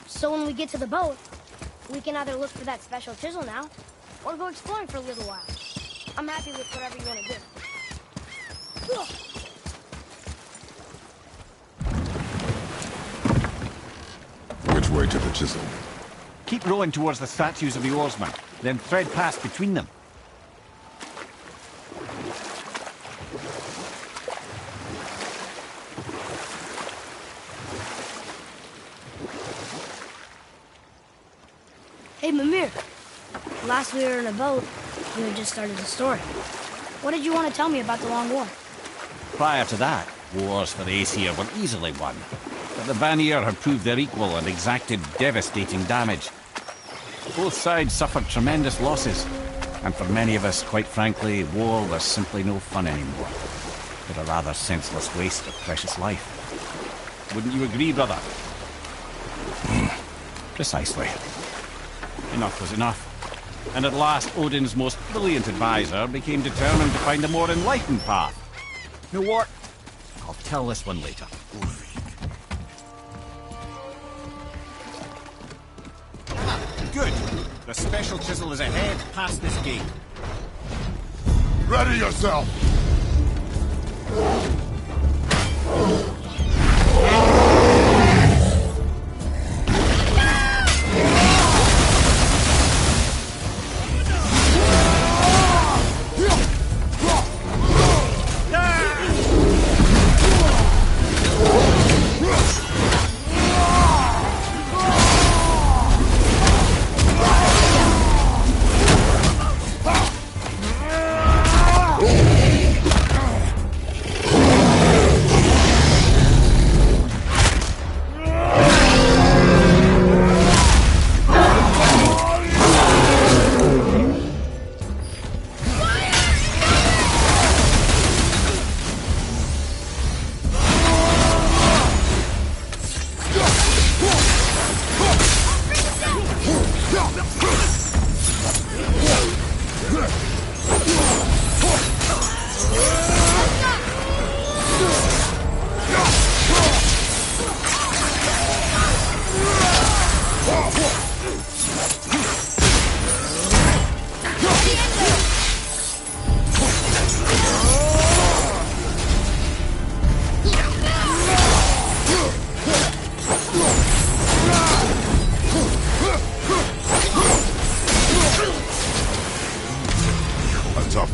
So when we get to the boat, we can either look for that special chisel now, or go exploring for a little while. I'm happy with whatever you want to do. Which way to the chisel? Keep rowing towards the statues of the oarsmen, then thread past between them. Hey, Mimir. Last we were in a boat, you had just started the story. What did you want to tell me about the Long War? Prior to that, wars for the Aesir were easily won. But the Vanir had proved their equal and exacted devastating damage. Both sides suffered tremendous losses. And for many of us, quite frankly, war was simply no fun anymore. But a rather senseless waste of precious life. Wouldn't you agree, brother? Precisely. Enough was enough. And at last, Odin's most brilliant advisor became determined to find a more enlightened path. You know what? I'll tell this one later. Good. The special chisel is ahead, past this gate. Ready yourself!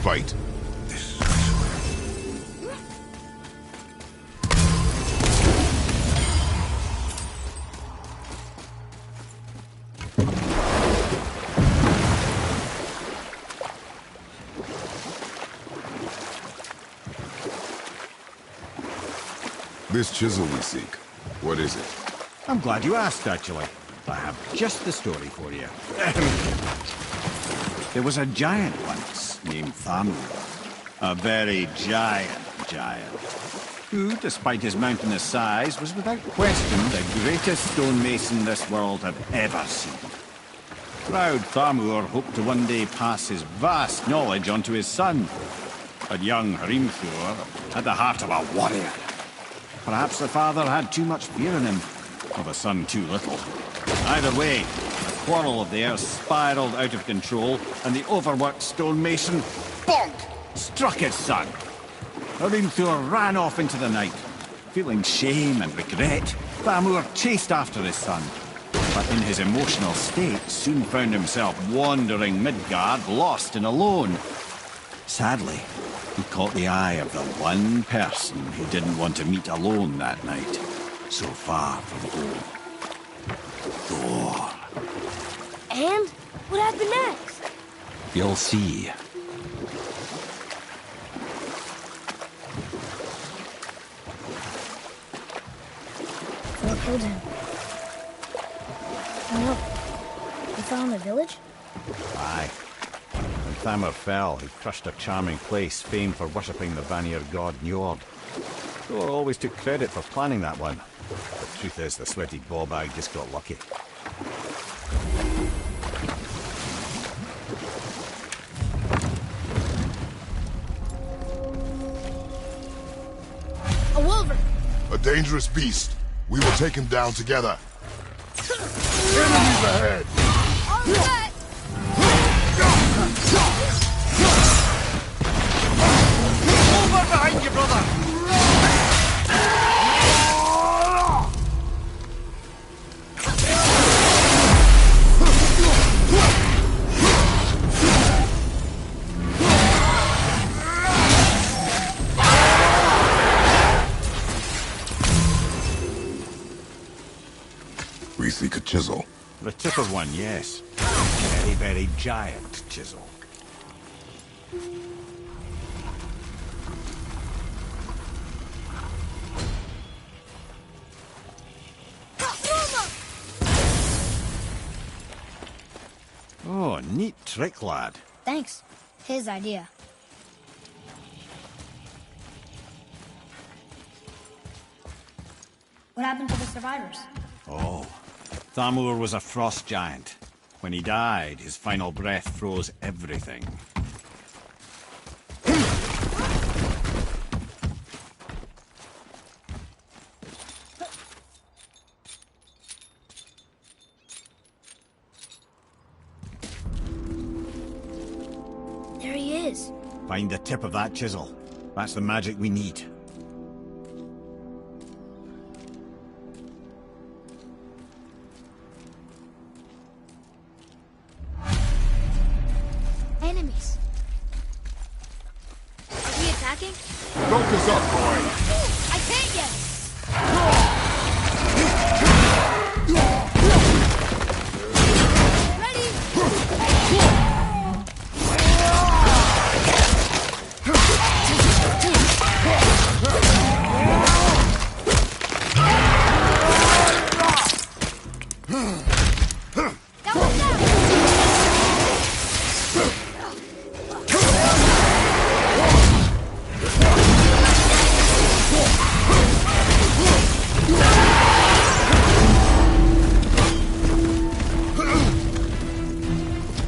Fight. This chisel we seek, what is it? I'm glad you asked, actually. I have just the story for you. There was a giant once, named Thamur. A very giant, who, despite his mountainous size, was without question the greatest stonemason this world had ever seen. Proud Thamur hoped to one day pass his vast knowledge on to his son. But young Hrimthur had the heart of a warrior. Perhaps the father had too much fear in him, or the son too little. Either way, the quarrel of theirs spiraled out of control, and the overworked stonemason, bonk, struck his son. Hrimthur ran off into the night. Feeling shame and regret, Thamur chased after his son. But in his emotional state, soon found himself wandering Midgard, lost and alone. Sadly, he caught the eye of the one person he didn't want to meet alone that night, so far from home. Thor. And? What happened next? You'll see. Thor killed him. No. He fell in the village? Aye. When Thamur fell, he crushed a charming place famed for worshipping the Vanir god Njord. Thor always took credit for planning that one. The truth is, the sweaty ballbag just got lucky. dangerous beast. We will take him down together. Enemies ahead! All set! Over behind you, brother! We seek a chisel. The tip of one, yes. Very, very giant chisel. Oh, neat trick, lad. Thanks. His idea. What happened to the survivors? Oh, Thamur was a frost giant. When he died, his final breath froze everything. There he is. Find the tip of that chisel. That's the magic we need. Enemies. Are we attacking? Focus up, boy! I can't yet! Ready? That one's down!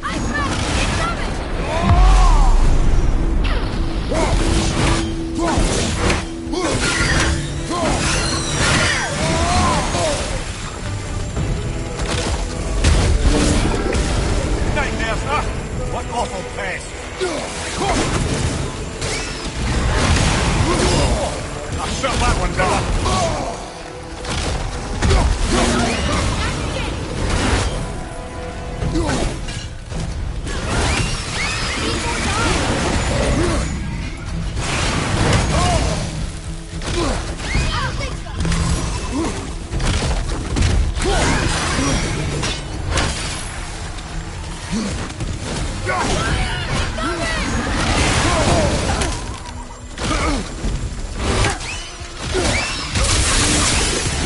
I found it! Nightmare, sir! What awful pest! I shut that one down! I don't think so!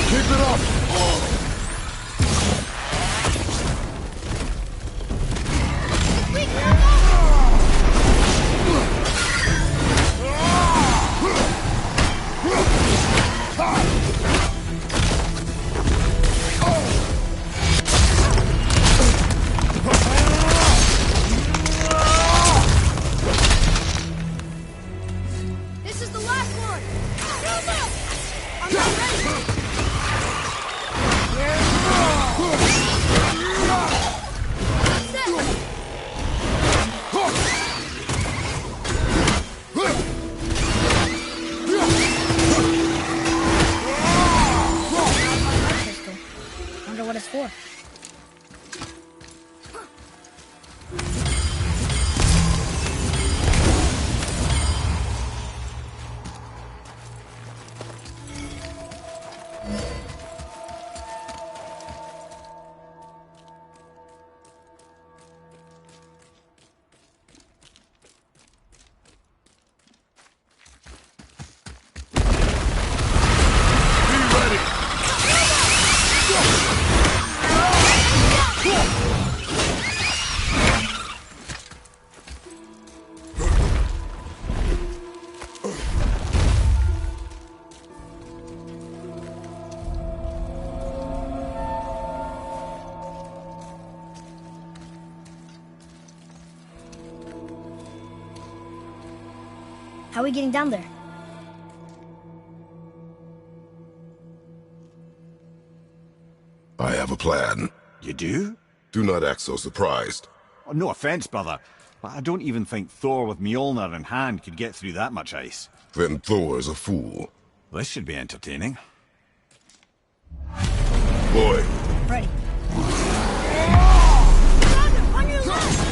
Keep it up! We can go! This is the last one! I'm not ready! That's it! Pistol. Wonder what it's for. Be ready! How are we getting down there? I have a plan. You do? Do not act so surprised. Oh, no offense, brother, but I don't even think Thor with Mjolnir in hand could get through that much ice. Then Thor is a fool. This should be entertaining. Boy, Ready. On your left!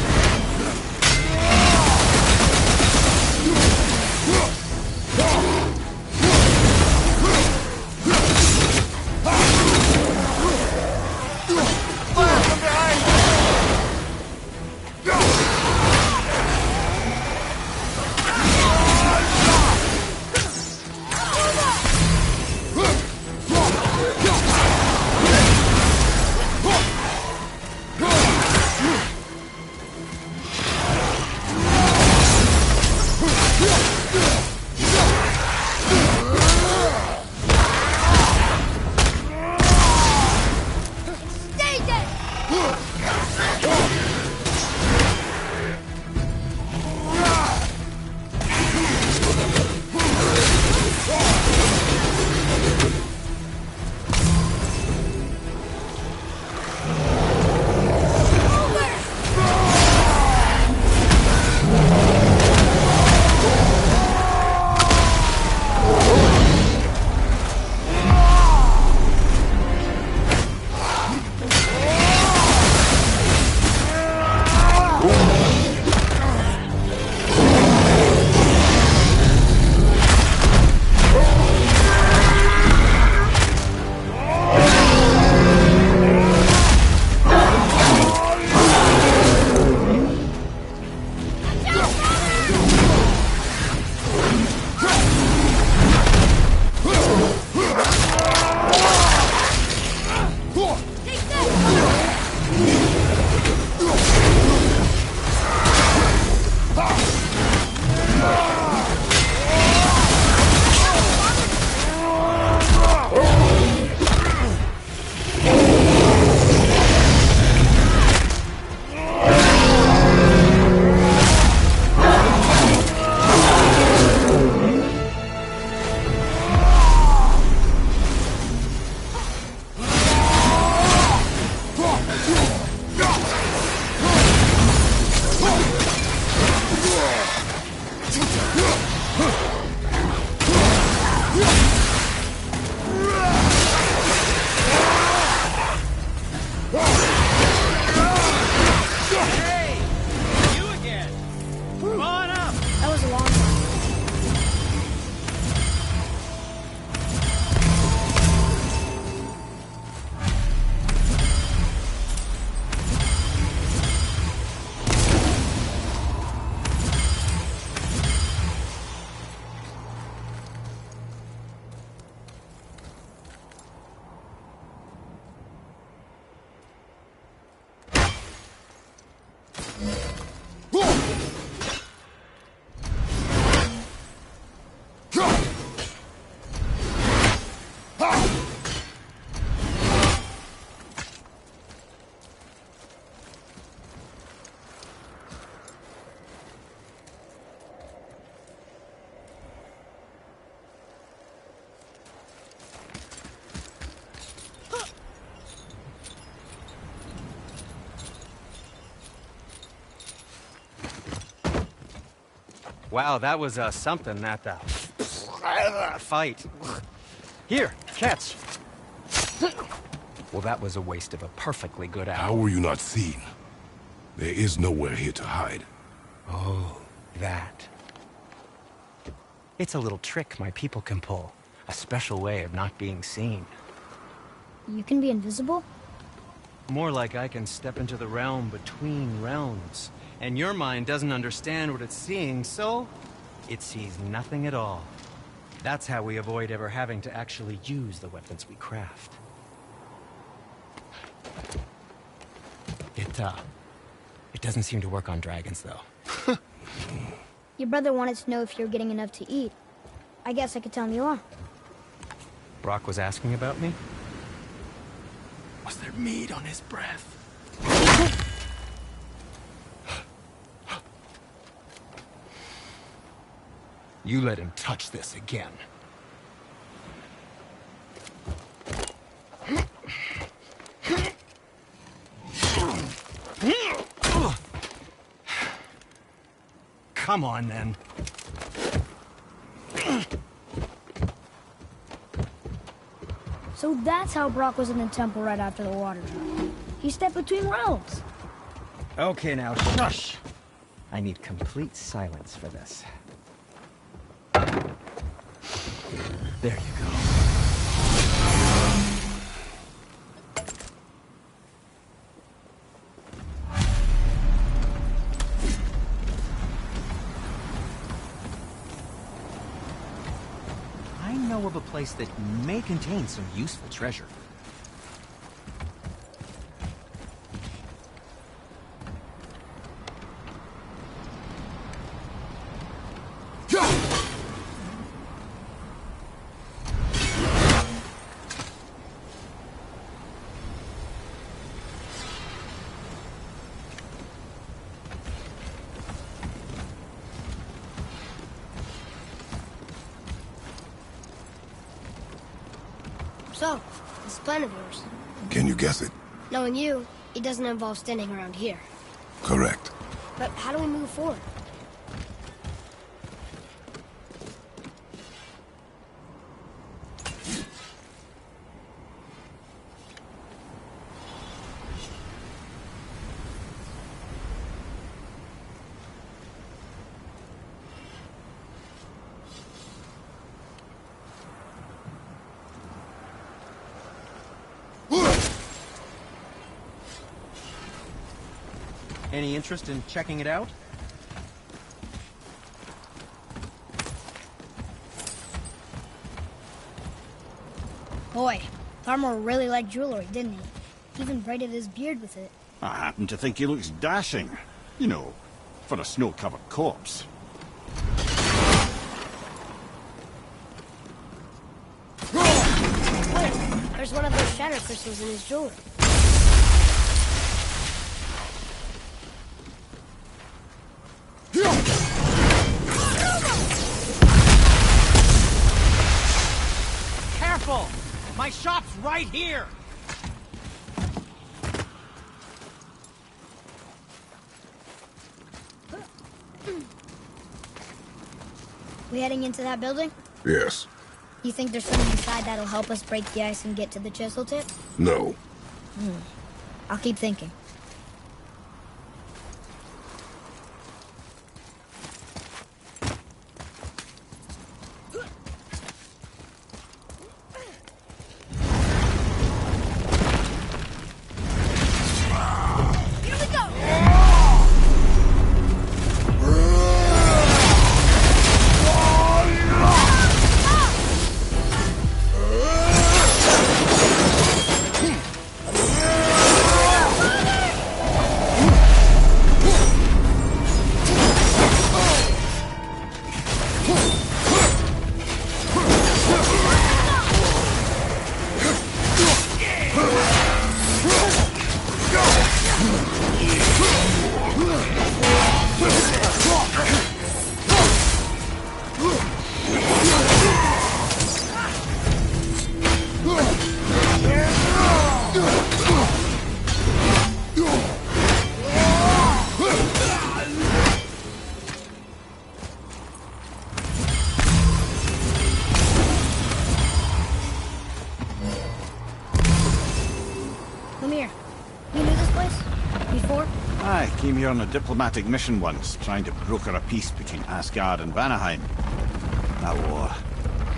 Wow, that was something, that fight. Here, catch. Well, that was a waste of a perfectly good how hour. were you not seen? There is nowhere here to hide. Oh, that. It's a little trick my people can pull. A special way of not being seen. You can be invisible? More like I can step into the realm between realms. And your mind doesn't understand what it's seeing, so it sees nothing at all. That's how we avoid ever having to actually use the weapons we craft. It doesn't seem to work on dragons, though. Your brother wanted to know if you're getting enough to eat. I guess I could tell him you are. Brock was asking about me? Was there meat on his breath? You let him touch this again. come on, then. So that's how Brock was in the temple right after the water drop. He stepped between realms. Okay, now, shush! I need complete silence for this. There you go. I know of a place that may contain some useful treasure. So, this plan of yours. Can you guess it? Knowing you, it doesn't involve standing around here. Correct. But how do we move forward? Any interest in checking it out? Boy, Farmer really liked jewelry, didn't he? He even braided his beard with it. I happen to think he looks dashing. You know, for a snow-covered corpse. Wait, there's one of those shatter crystals in his jewelry. Careful! My shop's right here! We heading into that building? Yes. You think there's something inside that'll help us break the ice and get to the chisel tip? No. I'll keep thinking. Come here. You knew this place? Before? I came here on a diplomatic mission once, trying to broker a peace between Asgard and Vanaheim. That war.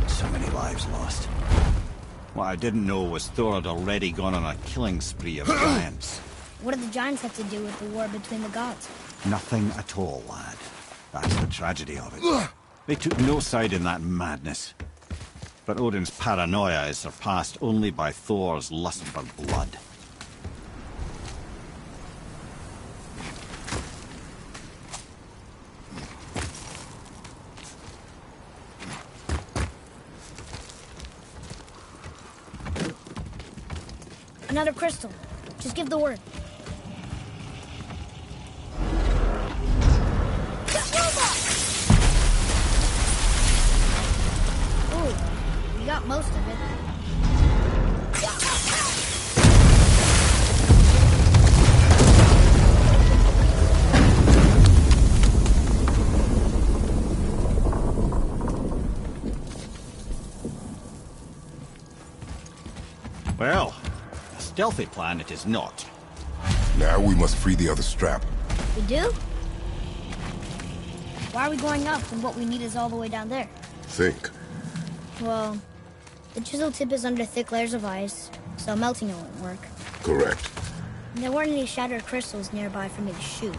So many lives lost. What I didn't know was Thor had already gone on a killing spree of giants. What do the giants have to do with the war between the gods? Nothing at all, lad. That's the tragedy of it. They took no side in that madness. But Odin's paranoia is surpassed only by Thor's lust for blood. Another crystal. Just give the word. Ooh, we got most of it. A stealthy plan it is not. Now we must free the other strap. We do? Why are we going up when what we need is all the way down there? Think. Well, the chisel tip is under thick layers of ice, so melting it won't work. Correct. And there weren't any shattered crystals nearby for me to shoot,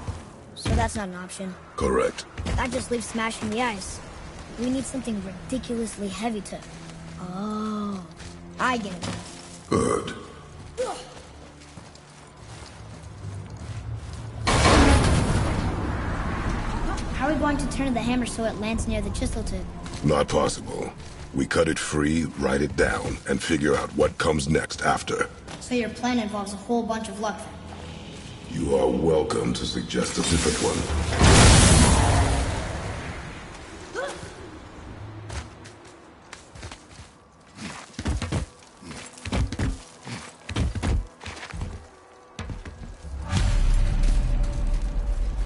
so that's not an option. Correct. That just leaves smashing the ice. We need something ridiculously heavy to... Oh, I get it. Good. How are we going to turn the hammer so it lands near the chisel tip? Not possible. We cut it free, write it down, and figure out what comes next after. So your plan involves a whole bunch of luck. You are welcome to suggest a different one.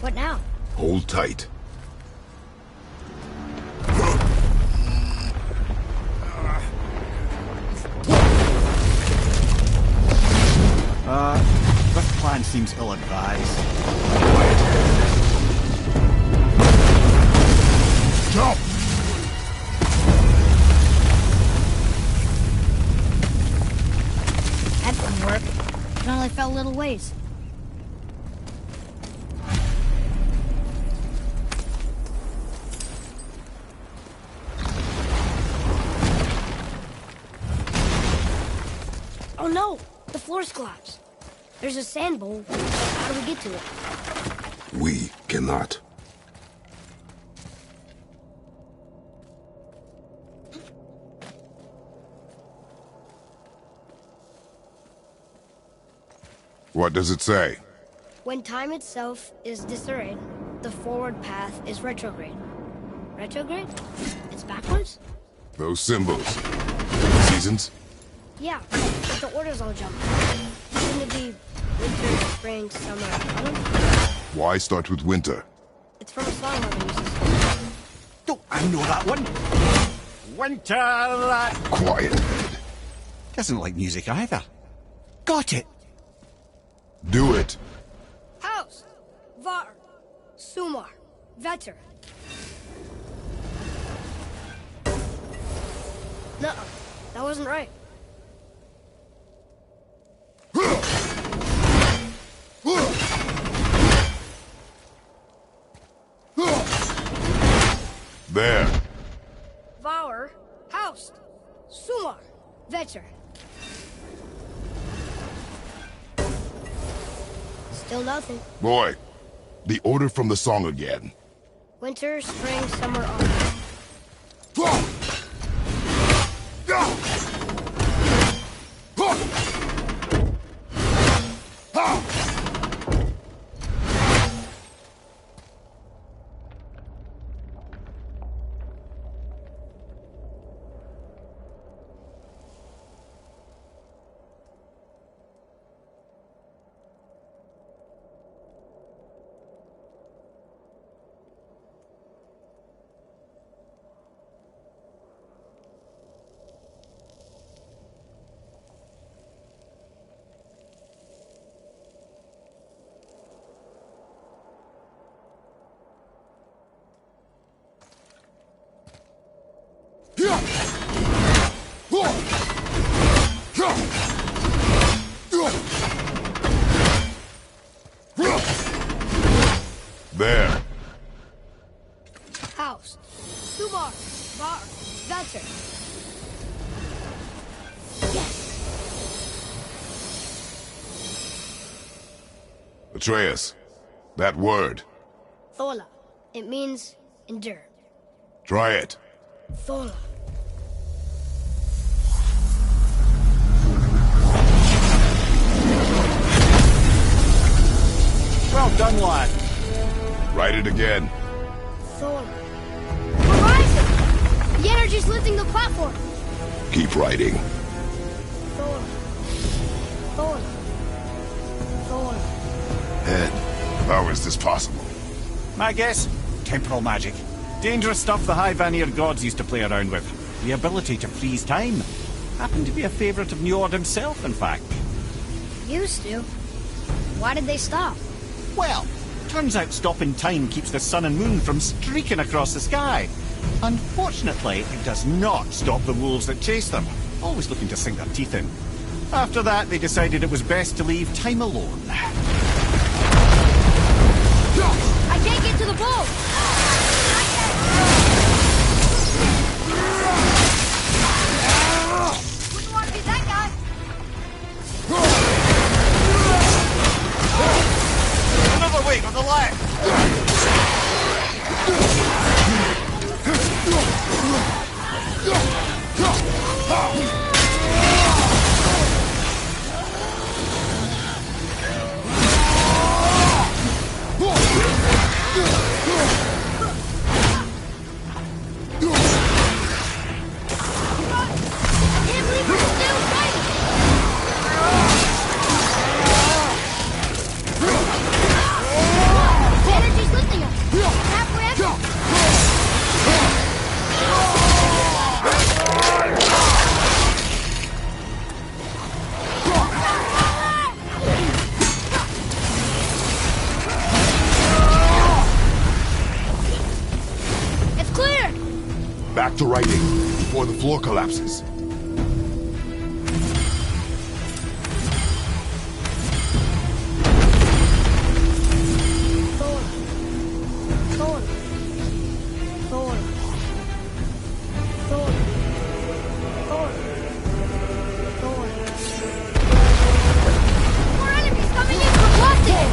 What now? Hold tight. This plan seems ill-advised. Quiet head. Jump! That didn't work. It only fell a little ways. Oh no! The floor's collapsed. There's a sand bowl. How do we get to it? We cannot. What does it say? When time itself is disarrayed, the forward path is retrograde. Retrograde? It's backwards? Those symbols. Seasons? Yeah, but the orders all jump. Shouldn't it be winter, spring, summer, autumn? Why start with winter? It's from a song Mother uses. Oh, I know that one. Winter... Quiet head. Doesn't like music either. Got it. Do it. House, var, sumar, vetter. Nuh-uh, that wasn't right. There. Vour, house, sumar, vetter. Still nothing. Boy, the order from the song again. Winter, spring, summer, autumn. There. House, sumar, var, vetter. Yes! Atreus, that word. Thola. It means endure. Try it. Thola. Well done, lad. Write it again. Thola. We're rising! The energy's lifting the platform. Keep writing. Thola. Thola. Thola. Head, how is this possible? My guess? Temporal magic. Dangerous stuff the High Vanir gods used to play around with. The ability to freeze time. Happened to be a favourite of Njord himself, in fact. Used to. Why did they stop? Well, turns out stopping time keeps the sun and moon from streaking across the sky. Unfortunately, it does not stop the wolves that chase them, always looking to sink their teeth in. After that, they decided it was best to leave time alone. I can't get to the boat! Wouldn't want to be that guy! Another way on the left! Back to writing, before the floor collapses. More enemies coming in from blasting!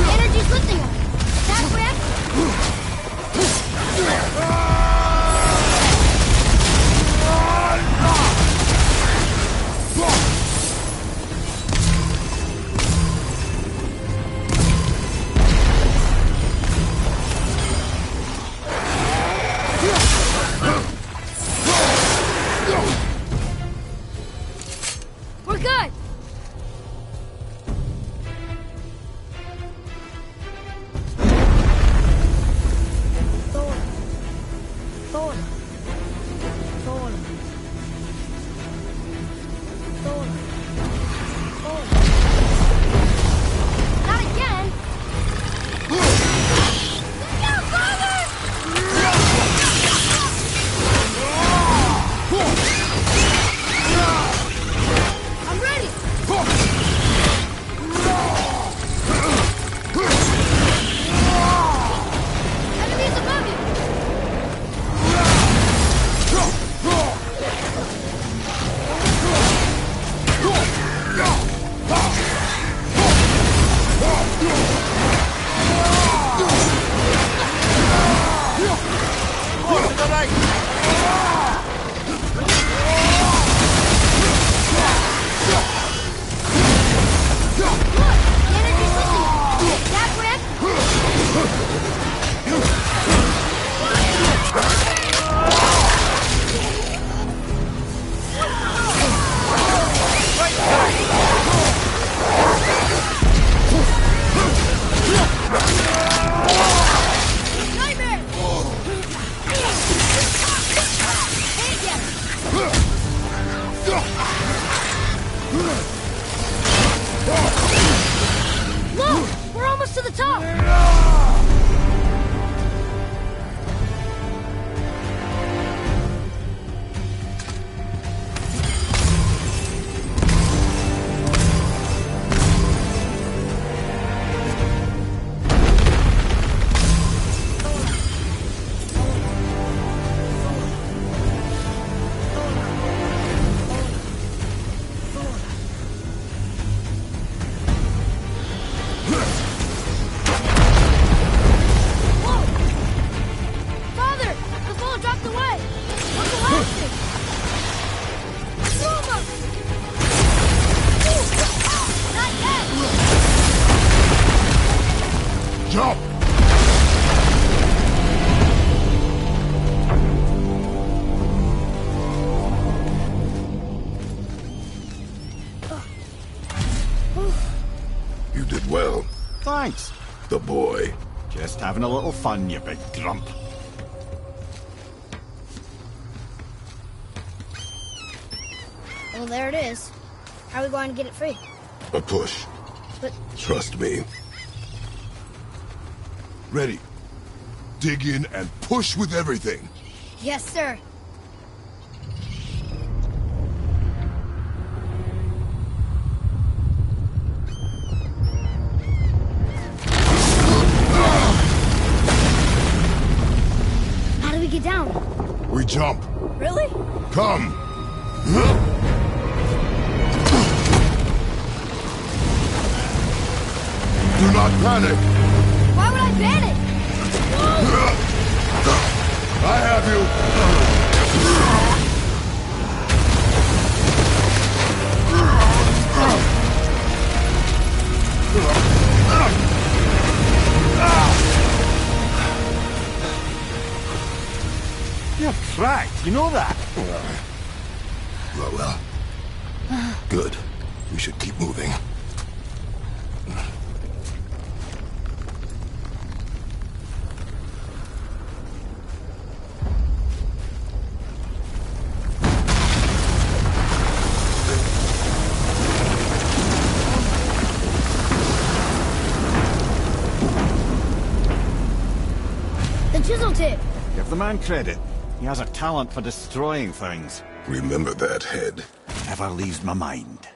Energy's lifting us. Is that correct? We're good. Not again! Look out, brother! I'm ready! Enemies above you! Look! The energy's lifting us. Is that correct? Nightmare! Hey, yes. Look! We're almost to the top! did well. Thanks. The boy. Just having a little fun, you big grump. Well, there it is. How are we going to get it free? A push. But Trust me. Ready. Dig in and push with everything. yes, sir. How do we get down? We jump. Really? Come. Do not panic. Why would I panic? I have you. You're cracked, you know that? Well. Good. We should keep moving. The chisel tip. Give the man credit. He has a talent for destroying things. Remember that head. Never leaves my mind.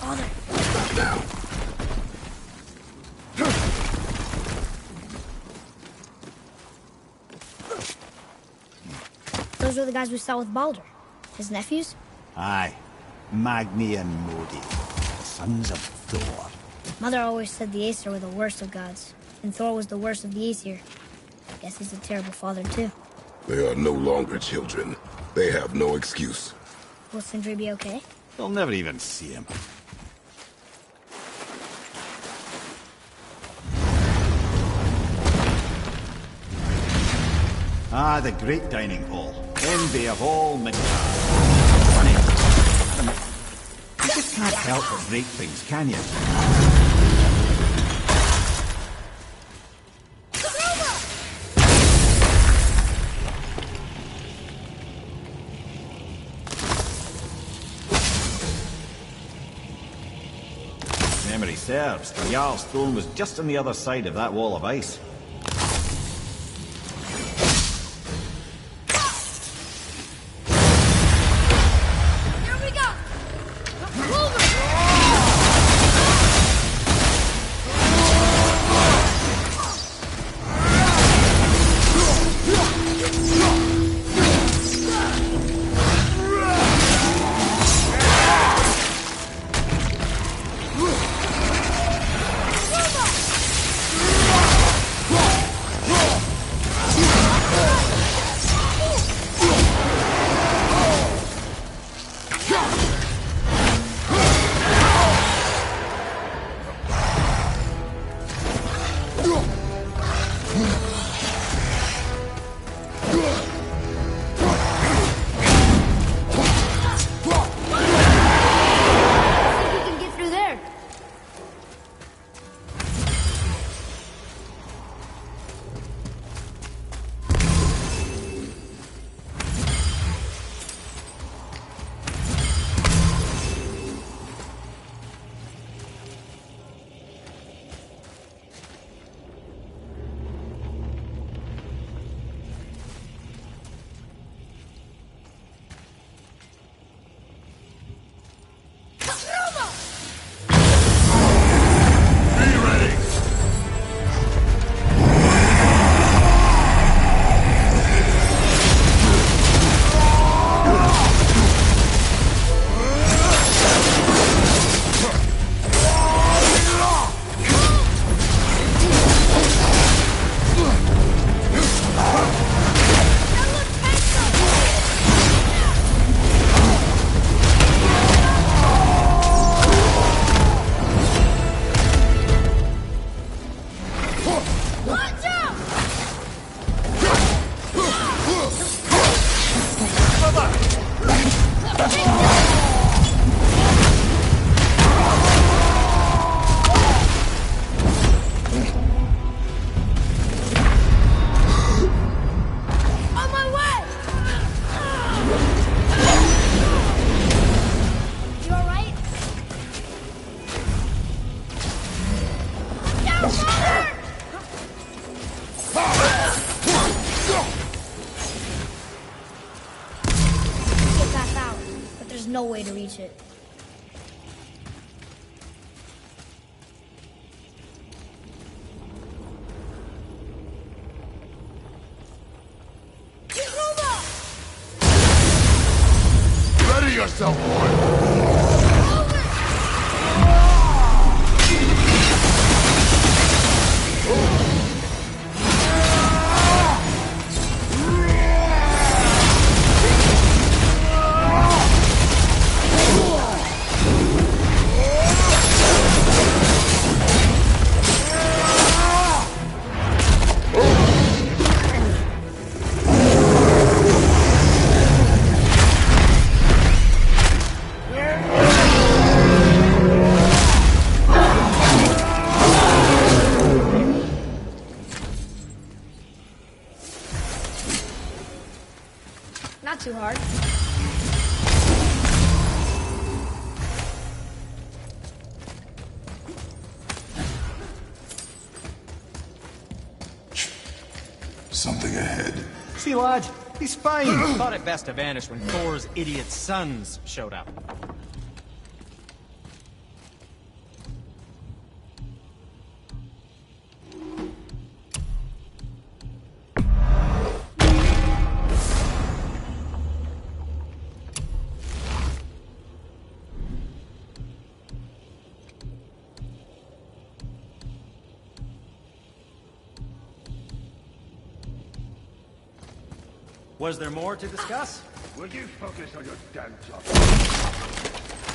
Father. Now. Those are the guys we saw with Baldur. His nephews? Aye. Magni and Modi. Sons of Thor. Mother always said the Aesir were the worst of gods, and Thor was the worst of the Aesir. Guess he's a terrible father, too. They are no longer children. They have no excuse. Will Sindri be okay? They'll never even see him. Ah, the great dining hall. Envy of all Midgard. Funny. You just can't help but break things, can you? Memory serves, the Jarl's throne was just on the other side of that wall of ice. Here we go! Move it! Get past ours, but there's no way to reach it. Ready yourself, boy! Not too hard. Something ahead. See, lad, he's fine. Thought it best to vanish when Thor's idiot sons showed up. Was there more to discuss? Will you focus on your damn job?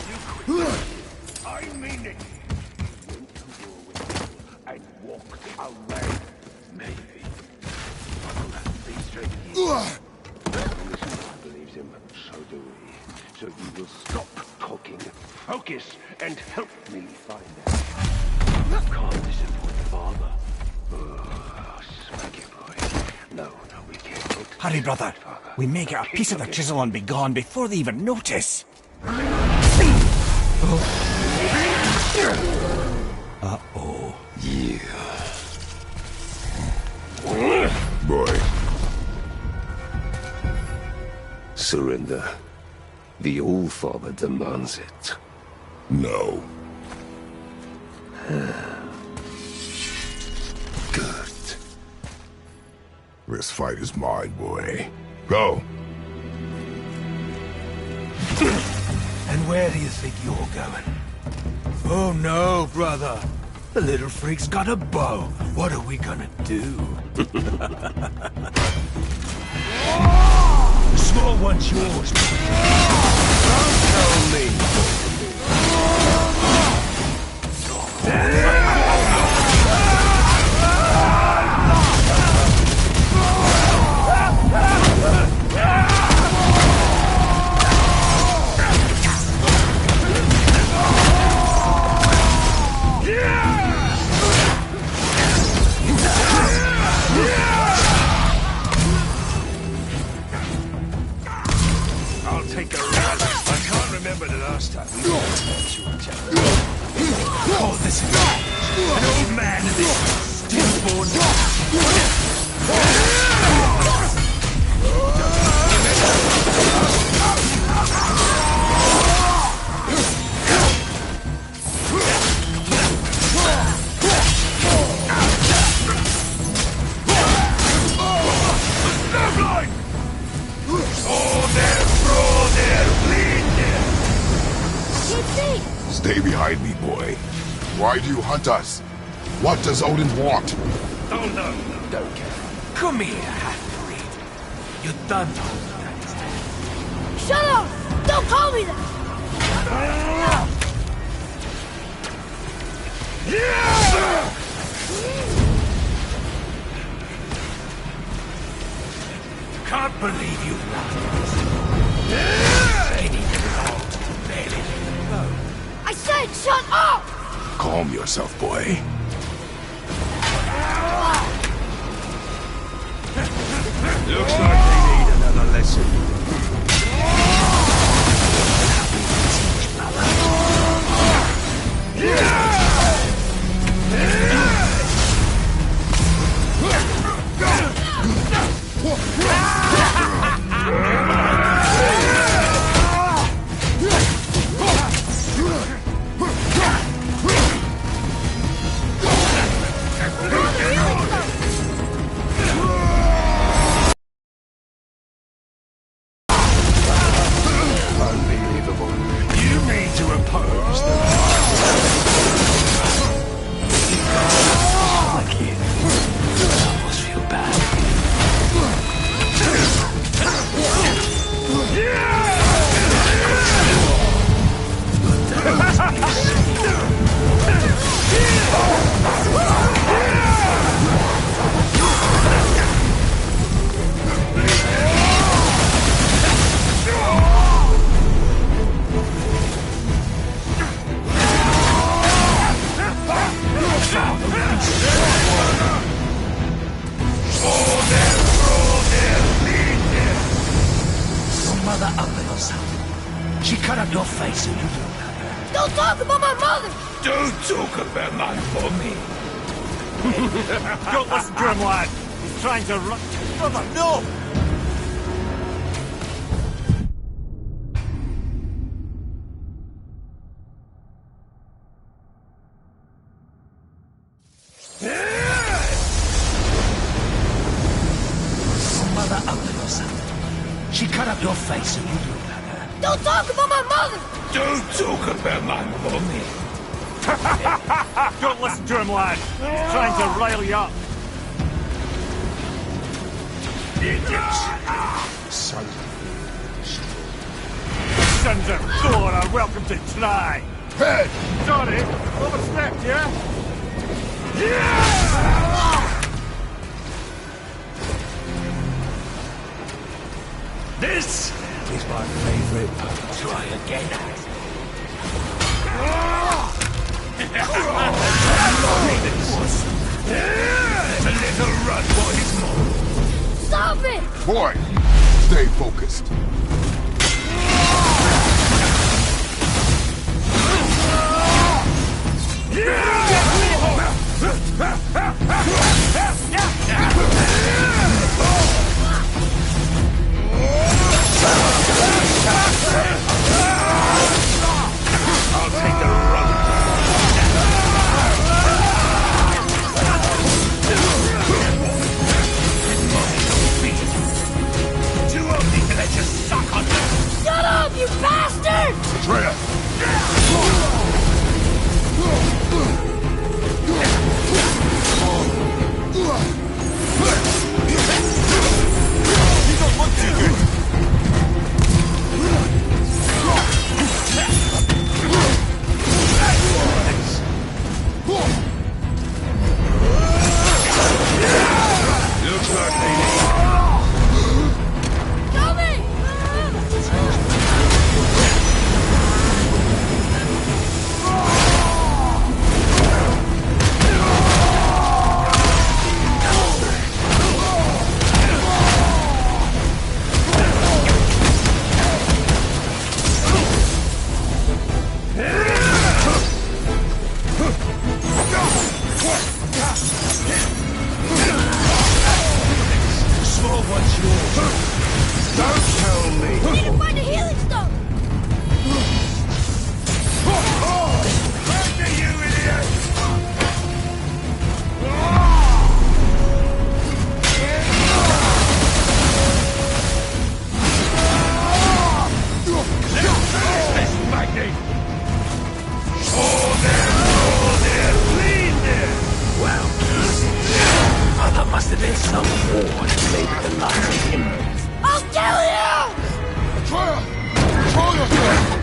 You quit. I mean it. Went to war with him and walked away. Maybe. Be straight here. Listen, I believes him. So do we. So you will stop talking, focus, and help me find out. You can't disappoint Father. Oh, smack it, boy. No, we can't. Hurry, brother. We may get a piece of the chisel and be gone before they even notice. Uh-oh. Yeah. Boy. Surrender. The All-Father demands it. No. Good. This fight is mine, boy. Go. And where do you think you're going? Oh no, brother. The little freak's got a bow. What are we gonna do? The small one's yours. Don't tell me. I'll take a run. I can't remember the last time we fought each other. Oh, this is an old man and this stillborn. Stay behind me, boy. Why do you hunt us? What does Odin want? Oh, no, don't care. Come here, half-breed. You're done holding that. Shut up! Don't call me that! Can't believe you lied. Any fault, barely let them go. I said shut up! Calm yourself, boy. Looks like they need another lesson. face a little better. Don't talk about my mother! Don't talk about my mommy. Don't listen to him, lad. He's trying to run... Brother, no! Mother ugly or something. She cut up your face a little better. Don't talk about my mother! Don't talk about my mommy. Don't listen to him, lad. He's trying to rile you up. Idiots. Sons Sons of Thor are welcome to try. Head! Sorry, overstepped, yeah? This is my favorite part. Try again. There's a little run for his mom. Stop it! Boy, stay focused. I'll take the run. Too ugly to let you suck on them. Shut up, you bastard! Atreus! You don't look too good. Looks like they need. Coming! Small one's yours. Don't tell me. We need to find a healing stone! After you, idiot! This magnet! Oh, there! Clean there! Well, mother must have been some war to make the light of him. I'll kill you! Atreus! Control yourself!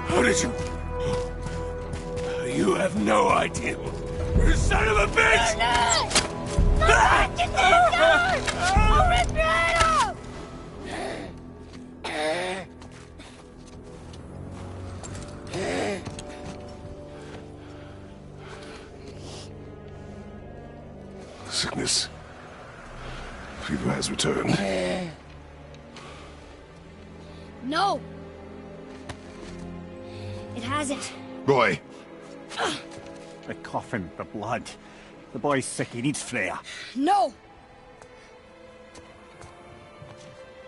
How did you... You have no idea. You son of a bitch! Get this gun! I'll rip your head off! Sickness. Fever has returned. No! It hasn't. Boy, The coffin, the blood. The boy's sick, he needs Freya. No!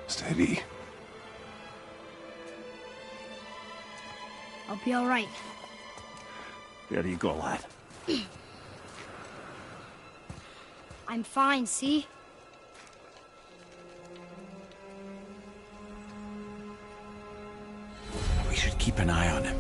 Steady. I'll be all right. There you go, lad. I'm fine, see? We should keep an eye on him.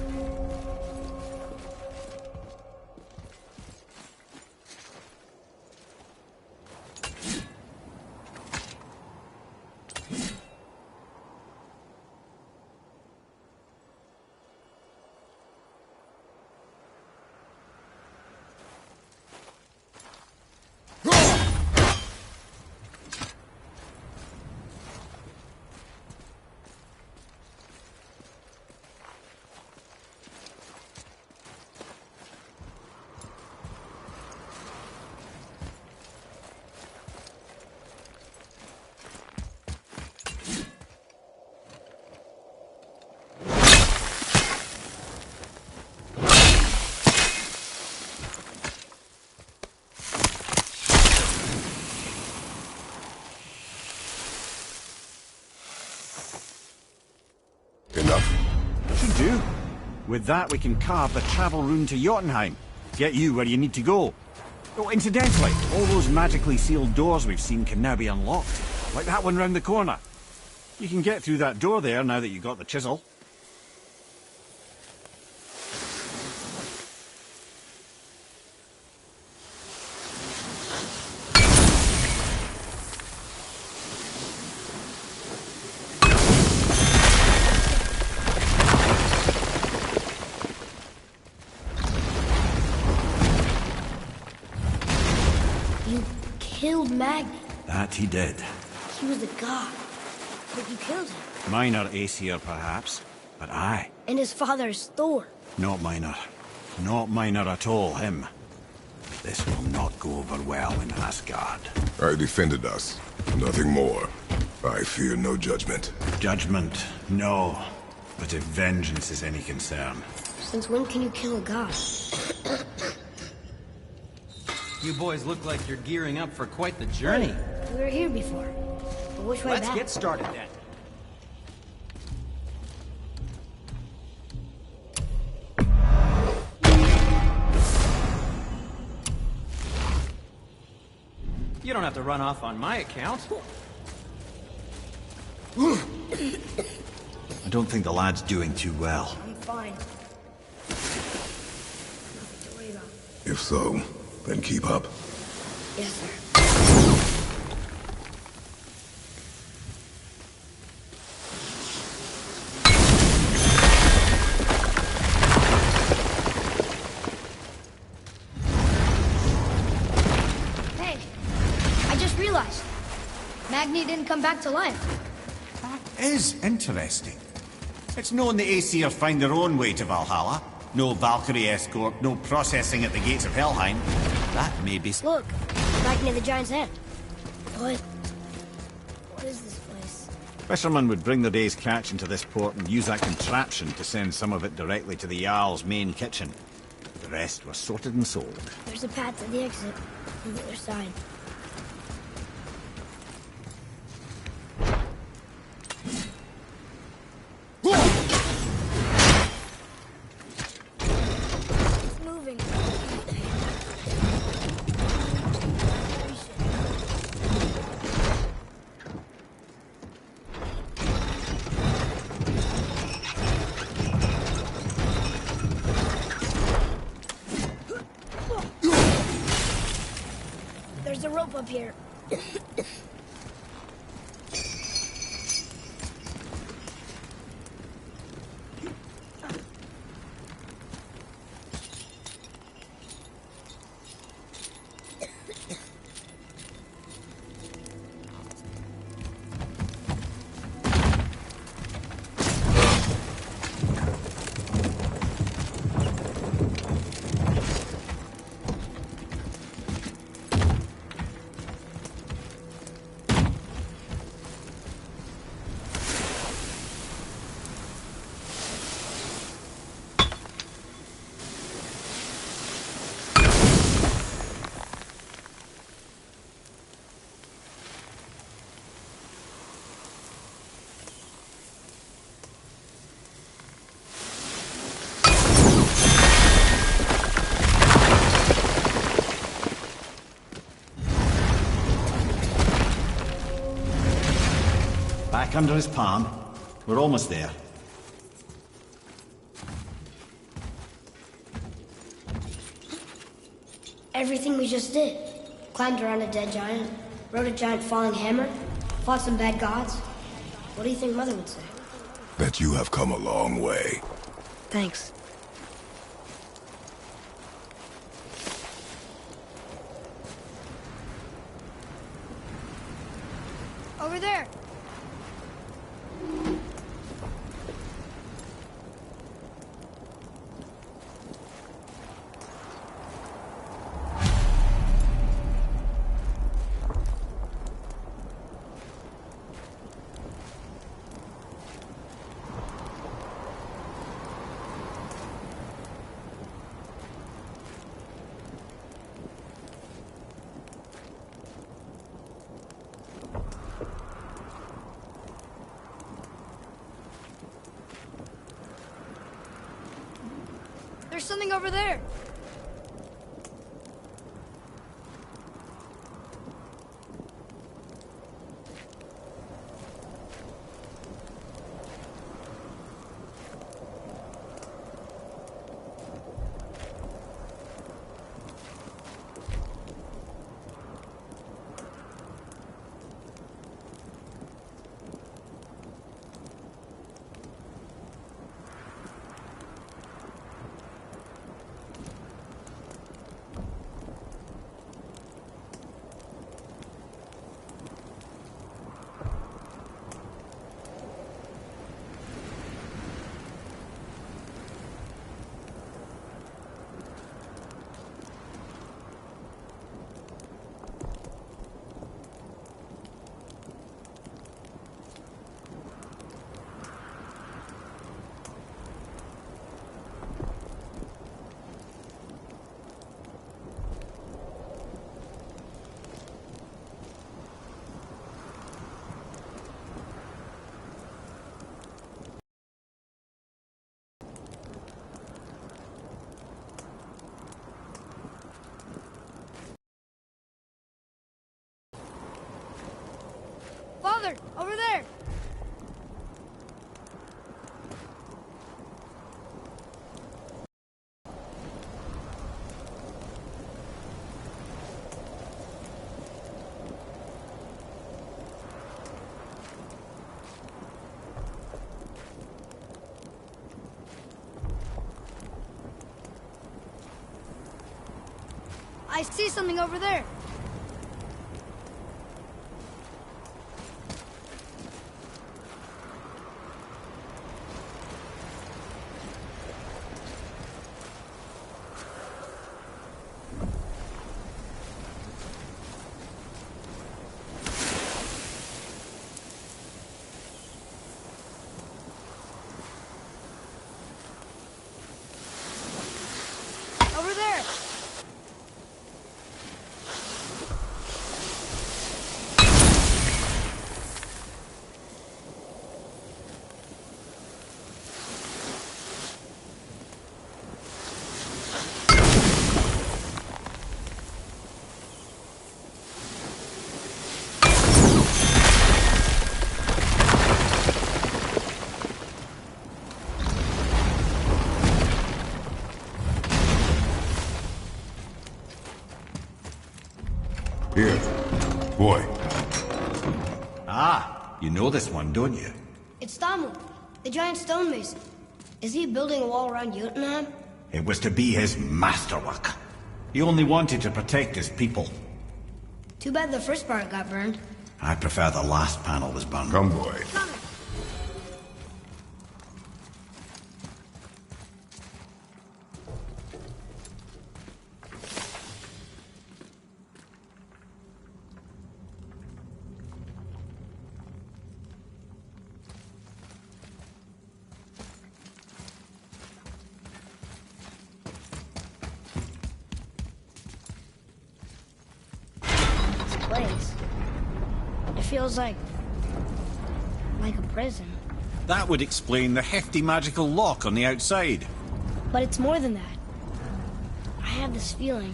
Should do. With that, we can carve the travel rune to Jotunheim. Get you where you need to go. Oh, incidentally, all those magically sealed doors we've seen can now be unlocked. Like that one round the corner. You can get through that door there now that you've got the chisel. You killed Magni. That he did. He was a god. But you killed him. Minor Aesir, perhaps. But I. And his father's Thor. Not minor. Not minor at all, him. This will not go over well in Asgard. I defended us. Nothing more. I fear no judgment. Judgment, no. But if vengeance is any concern. Since when can you kill a god? You boys look like you're gearing up for quite the journey. We were here before. But which way Let's back? get started then. You don't have to run off on my account. I don't think the lad's doing too well. I'm fine. Nothing to worry about. If so, then keep up. Yes, sir. Hey, I just realized. Magni didn't come back to life. That is interesting. It's known the Aesir find their own way to Valhalla. No Valkyrie escort, no processing at the gates of Helheim. That may be... Look, Magni the Giant's hand. What is this place? Fishermen would bring their day's catch into this port and use that contraption to send some of it directly to the Jarl's main kitchen. The rest was sorted and sold. There's a path to the exit on the other side. It's moving. There's a rope up here. Back under his palm. We're almost there. Everything we just did. Climbed around a dead giant, rode a giant falling hammer, fought some bad gods. What do you think Mother would say? That you have come a long way. Thanks. Over there. There's something over there. Father, over there. I see something over there. Over there. Here. Boy. Ah, you know this one, don't you? It's Thamu, the giant stonemason. Is he building a wall around Jotunheim? It was to be his masterwork. He only wanted to protect his people. Too bad the first part got burned. I prefer the last panel was burned. Come, boy. Coming. Place. It feels like a prison. That would explain the hefty magical lock on the outside. But it's more than that. I have this feeling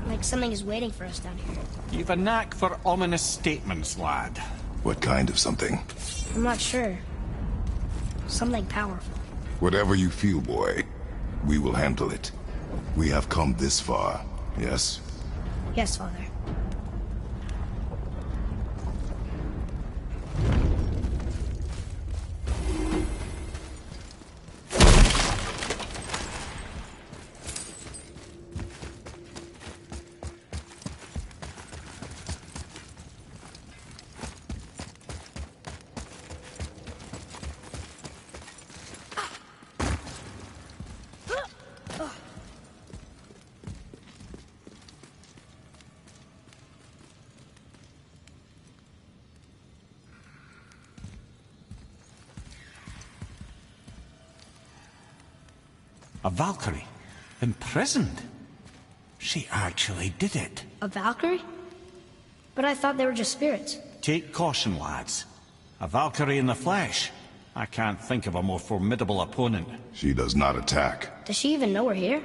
like something is waiting for us down here. You've a knack for ominous statements, lad. What kind of something? I'm not sure. Something powerful. Whatever you feel, boy. We will handle it. We have come this far, yes? Yes, Father. A Valkyrie? Imprisoned? She actually did it. A Valkyrie? But I thought they were just spirits. Take caution, lads. A Valkyrie in the flesh. I can't think of a more formidable opponent. She does not attack. Does she even know we're here?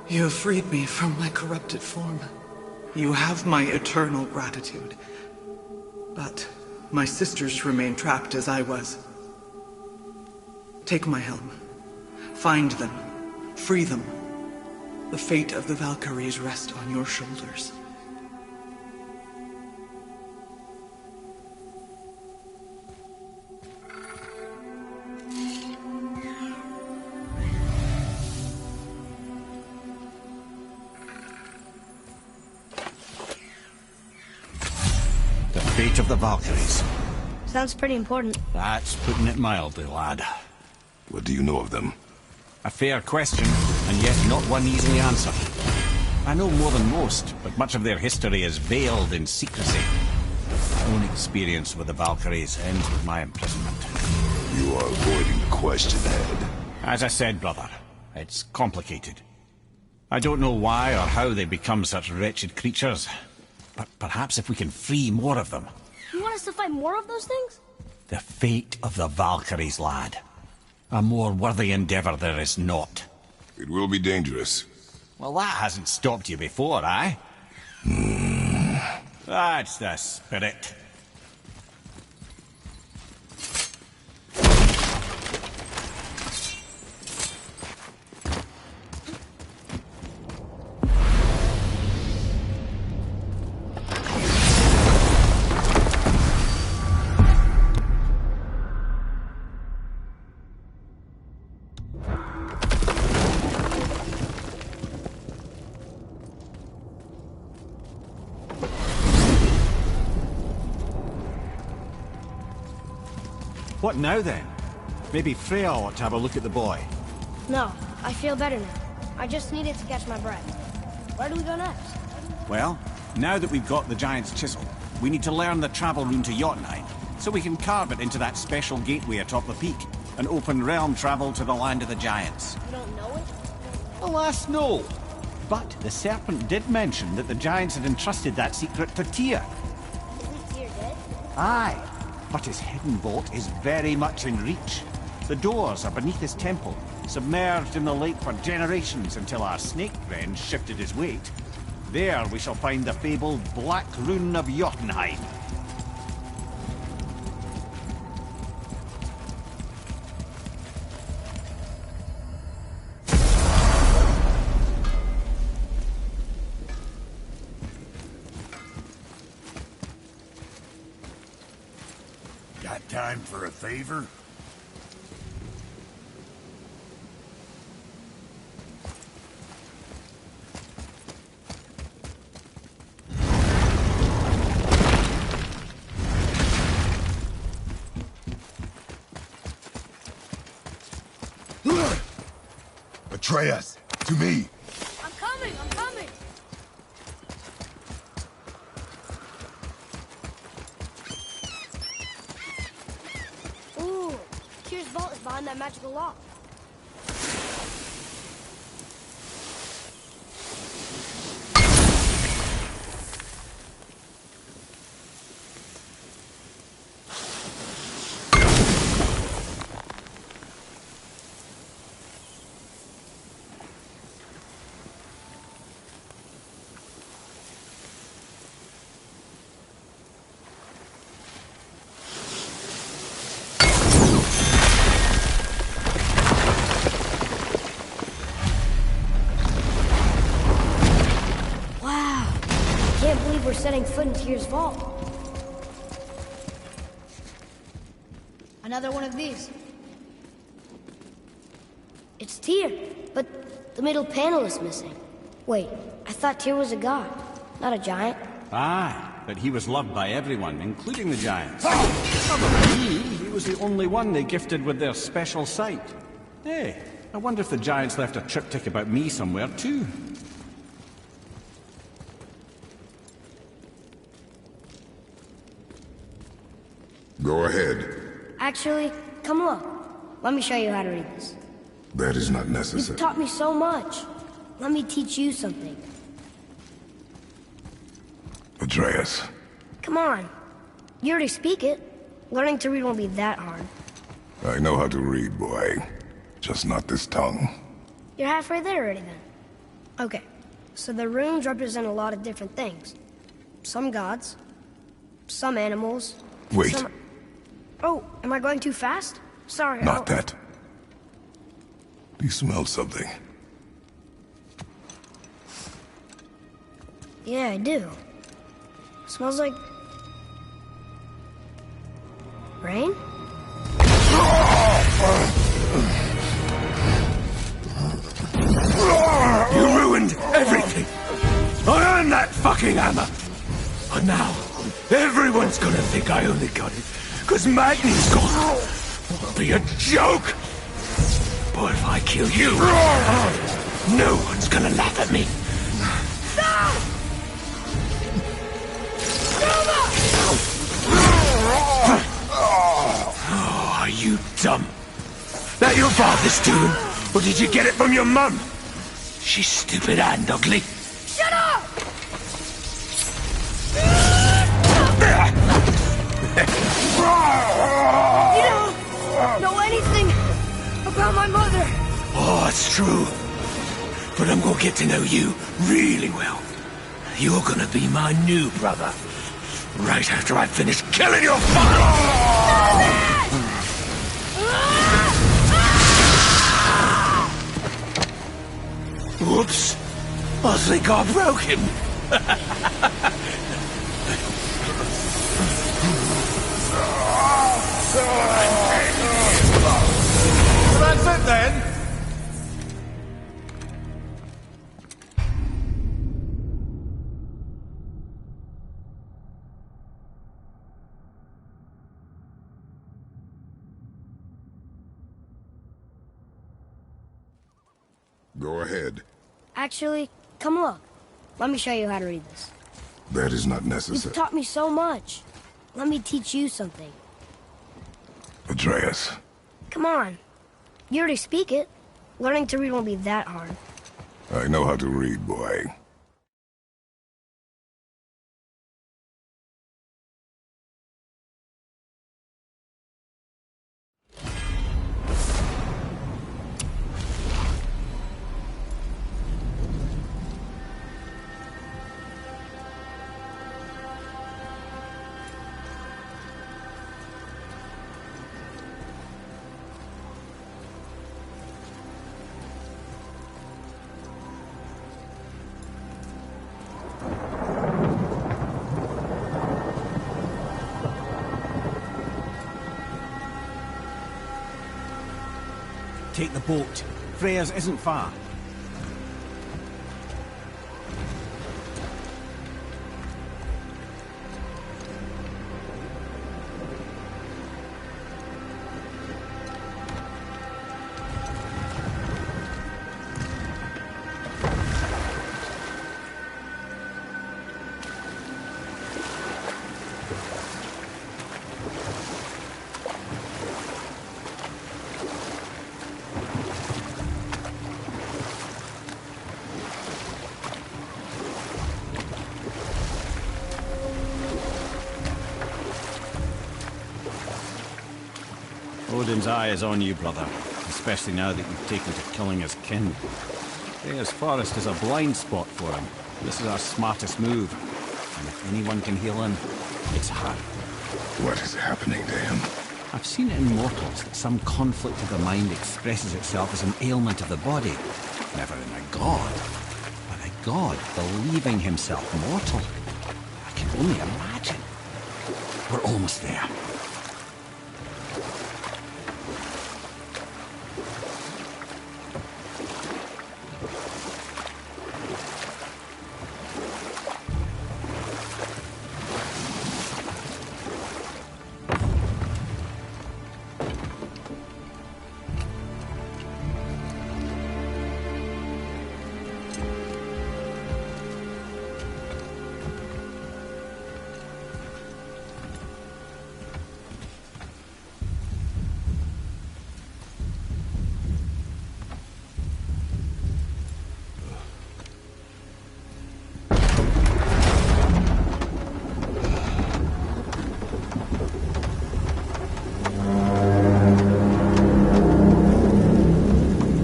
You have freed me from my corrupted form. You have my eternal gratitude. But my sisters remain trapped as I was. Take my helm. Find them. Free them. The fate of the Valkyries rests on your shoulders. The fate of the Valkyries. Sounds pretty important. That's putting it mildly, lad. What do you know of them? A fair question, and yet not one easily answered. I know more than most, but much of their history is veiled in secrecy. My own experience with the Valkyries ends with my imprisonment. You are avoiding the question, Head. As I said, brother, It's complicated. I don't know why or how they become such wretched creatures, but perhaps if we can free more of them. You want us to fight more of those things? The fate of the Valkyries, lad. A more worthy endeavor there is not. It will be dangerous. Well, that hasn't stopped you before, eh? That's the spirit. What now, then? Maybe Freya ought to have a look at the boy. No, I feel better now. I just needed to catch my breath. Where do we go next? Well, now that we've got the Giant's Chisel, we need to learn the travel rune to Jotunheim, so we can carve it into that special gateway atop the peak, and open realm travel to the land of the Giants. You don't know it? Alas, no. But the Serpent did mention that the Giants had entrusted that secret to Tyr. Isn't Tyr dead? Aye. But his hidden vault is very much in reach. The doors are beneath his temple, submerged in the lake for generations until our snake friend shifted his weight. There we shall find the fabled Black Rune of Jotunheim. Got time for a favor? Atreus, to me. I'm coming! I'm coming! Ooh, Tyr's vault is behind that magical lock. We're setting foot in Tyr's vault. Another one of these. It's Tyr, but the middle panel is missing. Wait, I thought Tyr was a god, not a giant. Aye, but he was loved by everyone, including the Giants. Other than he was the only one they gifted with their special sight. Hey, I wonder if the Giants left a triptych about me somewhere, too. Go ahead. Actually, come look. Let me show you how to read this. That is not You've necessary. taught me so much. Let me teach you something. Atreus. Come on. You already speak it. Learning to read won't be that hard. I know how to read, boy. Just not this tongue. You're halfway there already then. Okay, so the runes represent a lot of different things. Some gods, some animals. Wait. Some... Oh, am I going too fast? Sorry. Not that. Do you smell something? Yeah, I do. Smells like... rain? You ruined everything! I earned that fucking hammer! And now, everyone's gonna think I only got it because Magni's gone. It'll be a joke! But if I kill you, no one's gonna laugh at me. Oh, are you dumb? That your father's doing? Or did you get it from your mum? She's stupid and ugly. Shut up! You don't know anything about my mother. Oh, it's true. But I'm gonna get to know you really well. You're gonna be my new brother. Right after I finish killing your father! Whoops. I think I broke him. That's it then. Go ahead. Actually, come look. Let me show you how to read this. That is not You've necessary. taught me so much. Let me teach you something. Atreus. Come on. You already speak it. Learning to read won't be that hard. I know how to read, boy. Take the boat. Freya's isn't far. Odin's eye is on you, brother. Especially now that you've taken to killing his kin. Freya's forest is a blind spot for him. This is our smartest move. And if anyone can heal him, it's her. What is happening to him? I've seen it in mortals that some conflict of the mind expresses itself as an ailment of the body. Never in a god. But a god believing himself mortal. I can only imagine. We're almost there.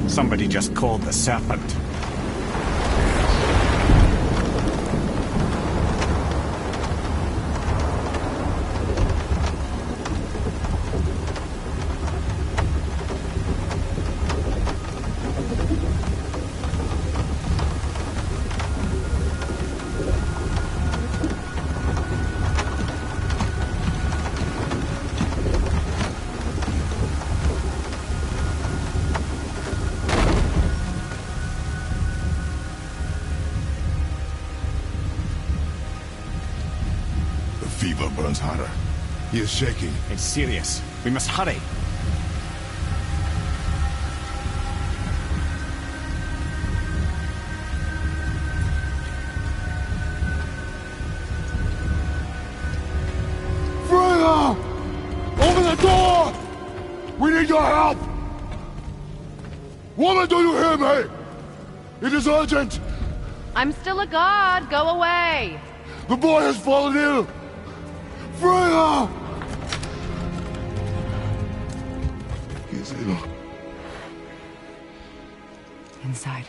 Somebody just called the serpent. Fever burns hotter. He is shaking. It's serious. We must hurry. Freya! Open the door! We need your help! Woman, do you hear me? It is urgent! I'm still a god. Go away. The boy has fallen ill! Freya! He is ill. Inside.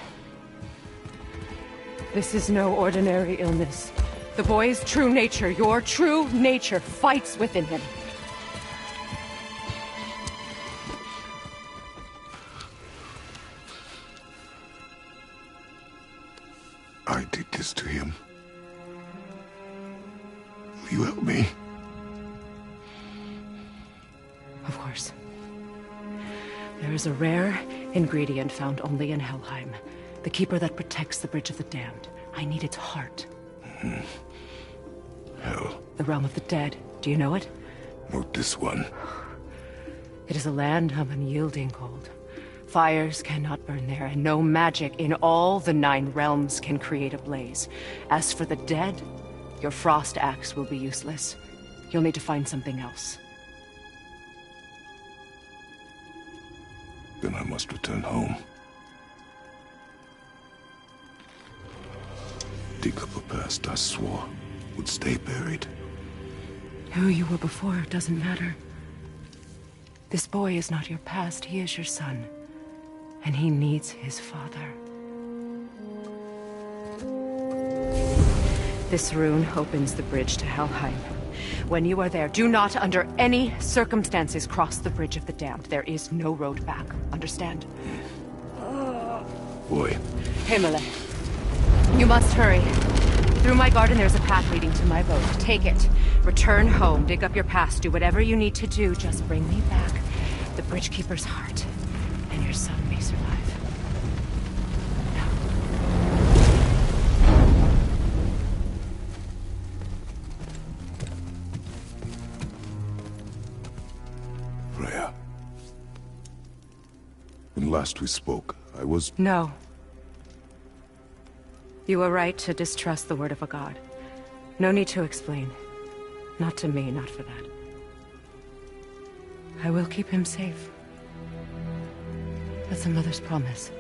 This is no ordinary illness. The boy's true nature, your true nature, fights within him. I did this to him. Will you help me? Of course. There is a rare ingredient found only in Helheim. The keeper that protects the Bridge of the Damned. I need its heart. Hell. The realm of the dead. Do you know it? Not this one. It is a land of unyielding cold. Fires cannot burn there, and no magic in all the 9 realms can create a blaze. As for the dead, your frost axe will be useless. You'll need to find something else. Then I must return home. Dig up a past I swore would stay buried. Who you were before doesn't matter. This boy is not your past, he is your son. And he needs his father. This rune opens the bridge to Helheim. When you are there, do not under any circumstances cross the Bridge of the Damned. There is no road back. Understand? Boy. Himalay. You must hurry. Through my garden there's a path leading to my boat. Take it. Return home. Dig up your past. Do whatever you need to do. Just bring me back the Bridgekeeper's heart. And your son may survive. Now. Freya. When last we spoke, I was... No. You were right to distrust the word of a god. No need to explain. Not to me, not for that. I will keep him safe. That's a mother's promise.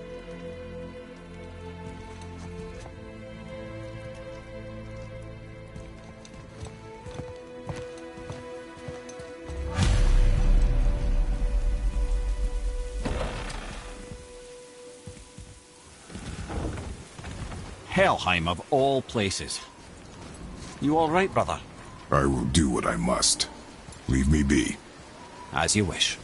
Helheim of all places. You all right, brother? I will do what I must. Leave me be. As you wish.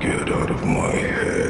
Get My head.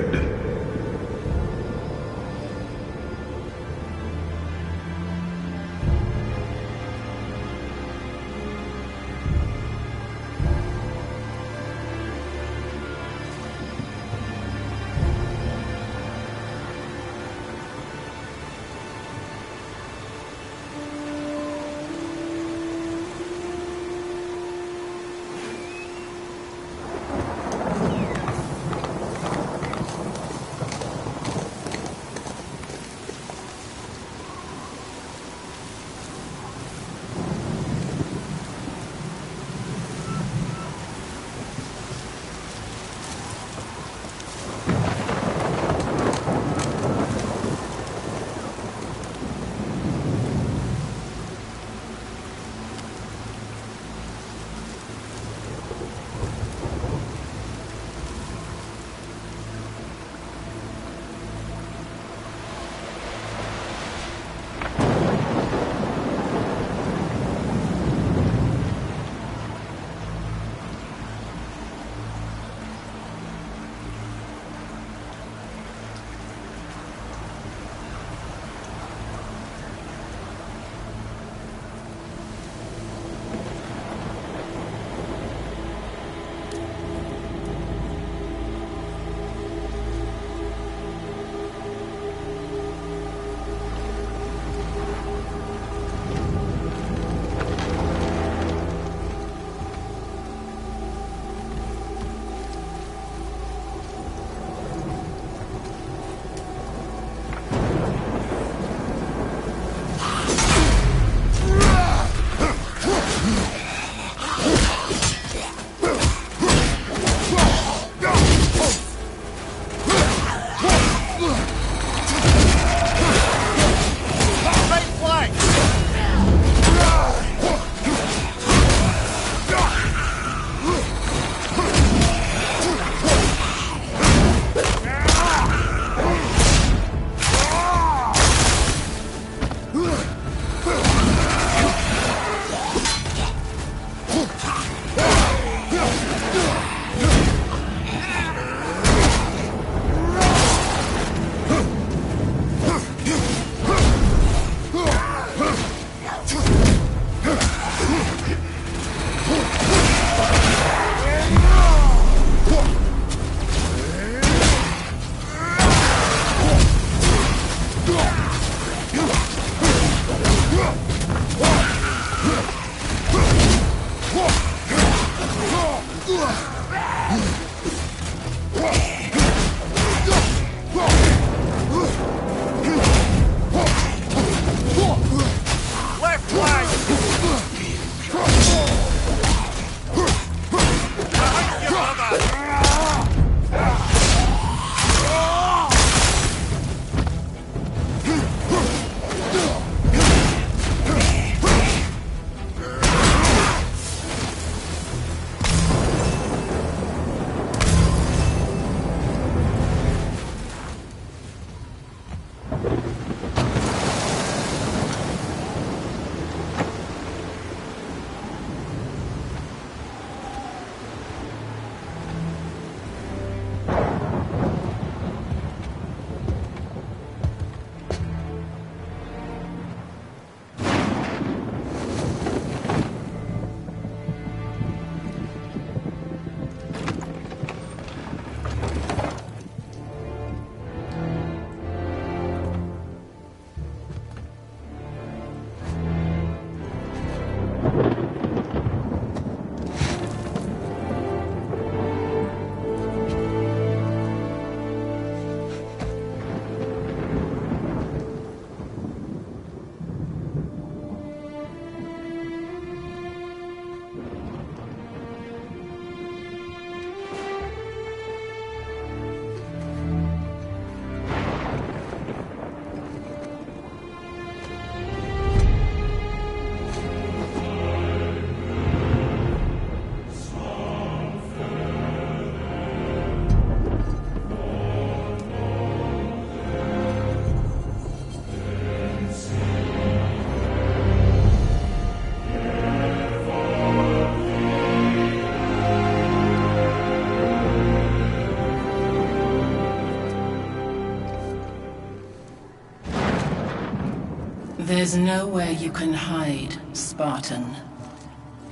There's nowhere you can hide, Spartan.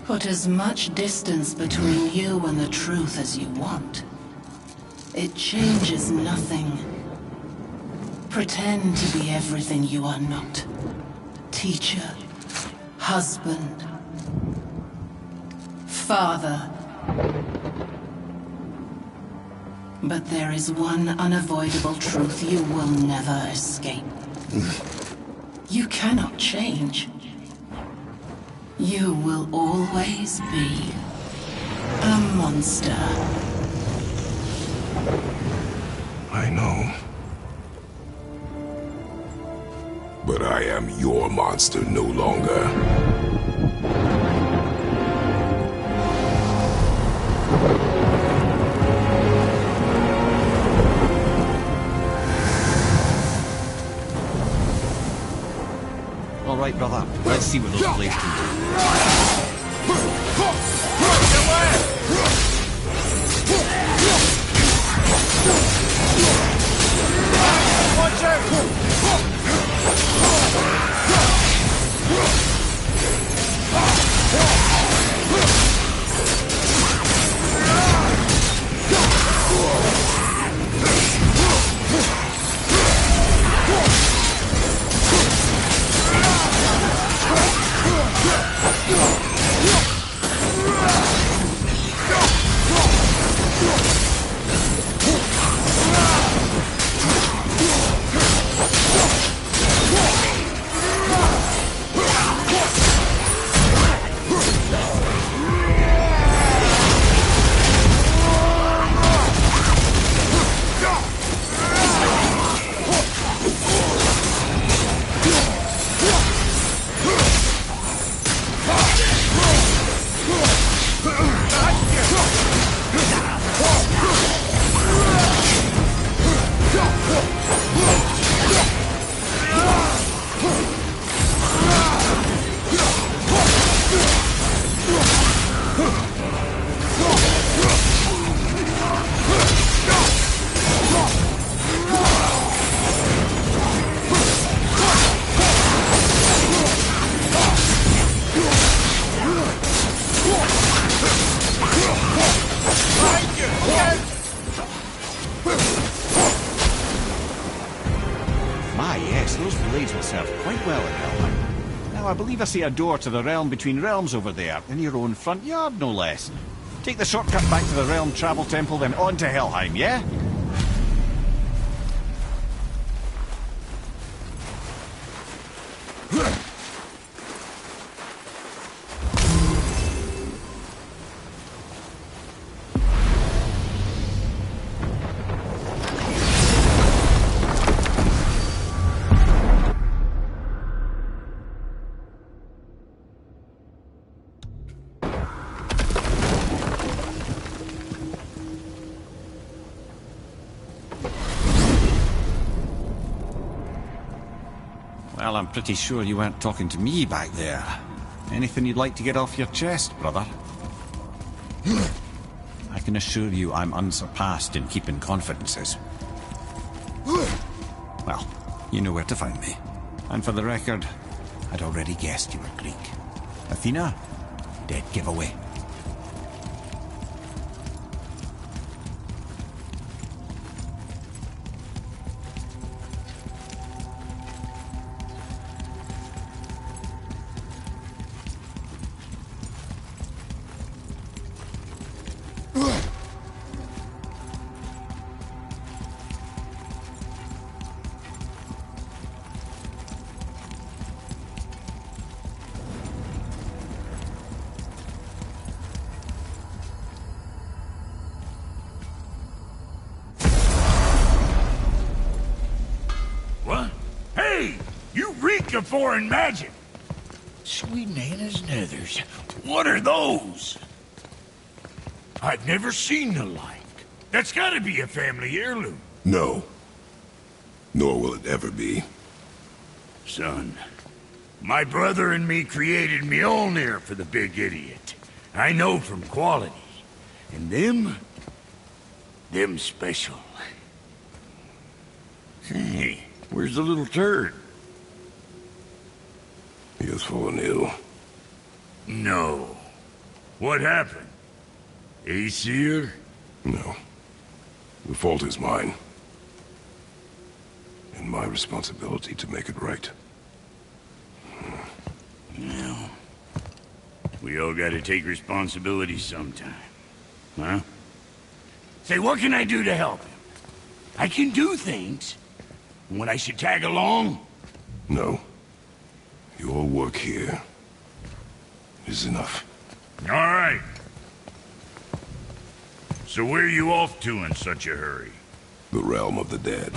Put as much distance between you and the truth as you want. It changes nothing. Pretend to be everything you are not. Teacher, husband, father. But there is one unavoidable truth you will never escape. You cannot change. You will always be a monster. I know. But I am your monster no longer. All right, brother. Let's see what those blades can do. Watch out! I believe I see a door to the realm between realms over there, in your own front yard, no less. Take the shortcut back to the realm travel temple, then on to Helheim, yeah? Well, I'm pretty sure you weren't talking to me back there. Anything you'd like to get off your chest, brother? I can assure you I'm unsurpassed in keeping confidences. Well, you know where to find me. And for the record, I'd already guessed you were Greek. Athena? Dead giveaway. Of foreign magic. Sweet Nana's nethers. What are those? I've never seen the like. That's gotta be a family heirloom. No. Nor will it ever be. Son, my brother and me created Mjolnir for the big idiot. I know from quality. And them special. Hey, where's the little turd? He has fallen ill. No. What happened? Aesir? No. The fault is mine. And my responsibility to make it right. Well, we all gotta take responsibility sometime. Huh? Say, what can I do to help him? I can do things. When I should tag along? No. Your work here is enough. All right. So where are you off to in such a hurry? The realm of the dead.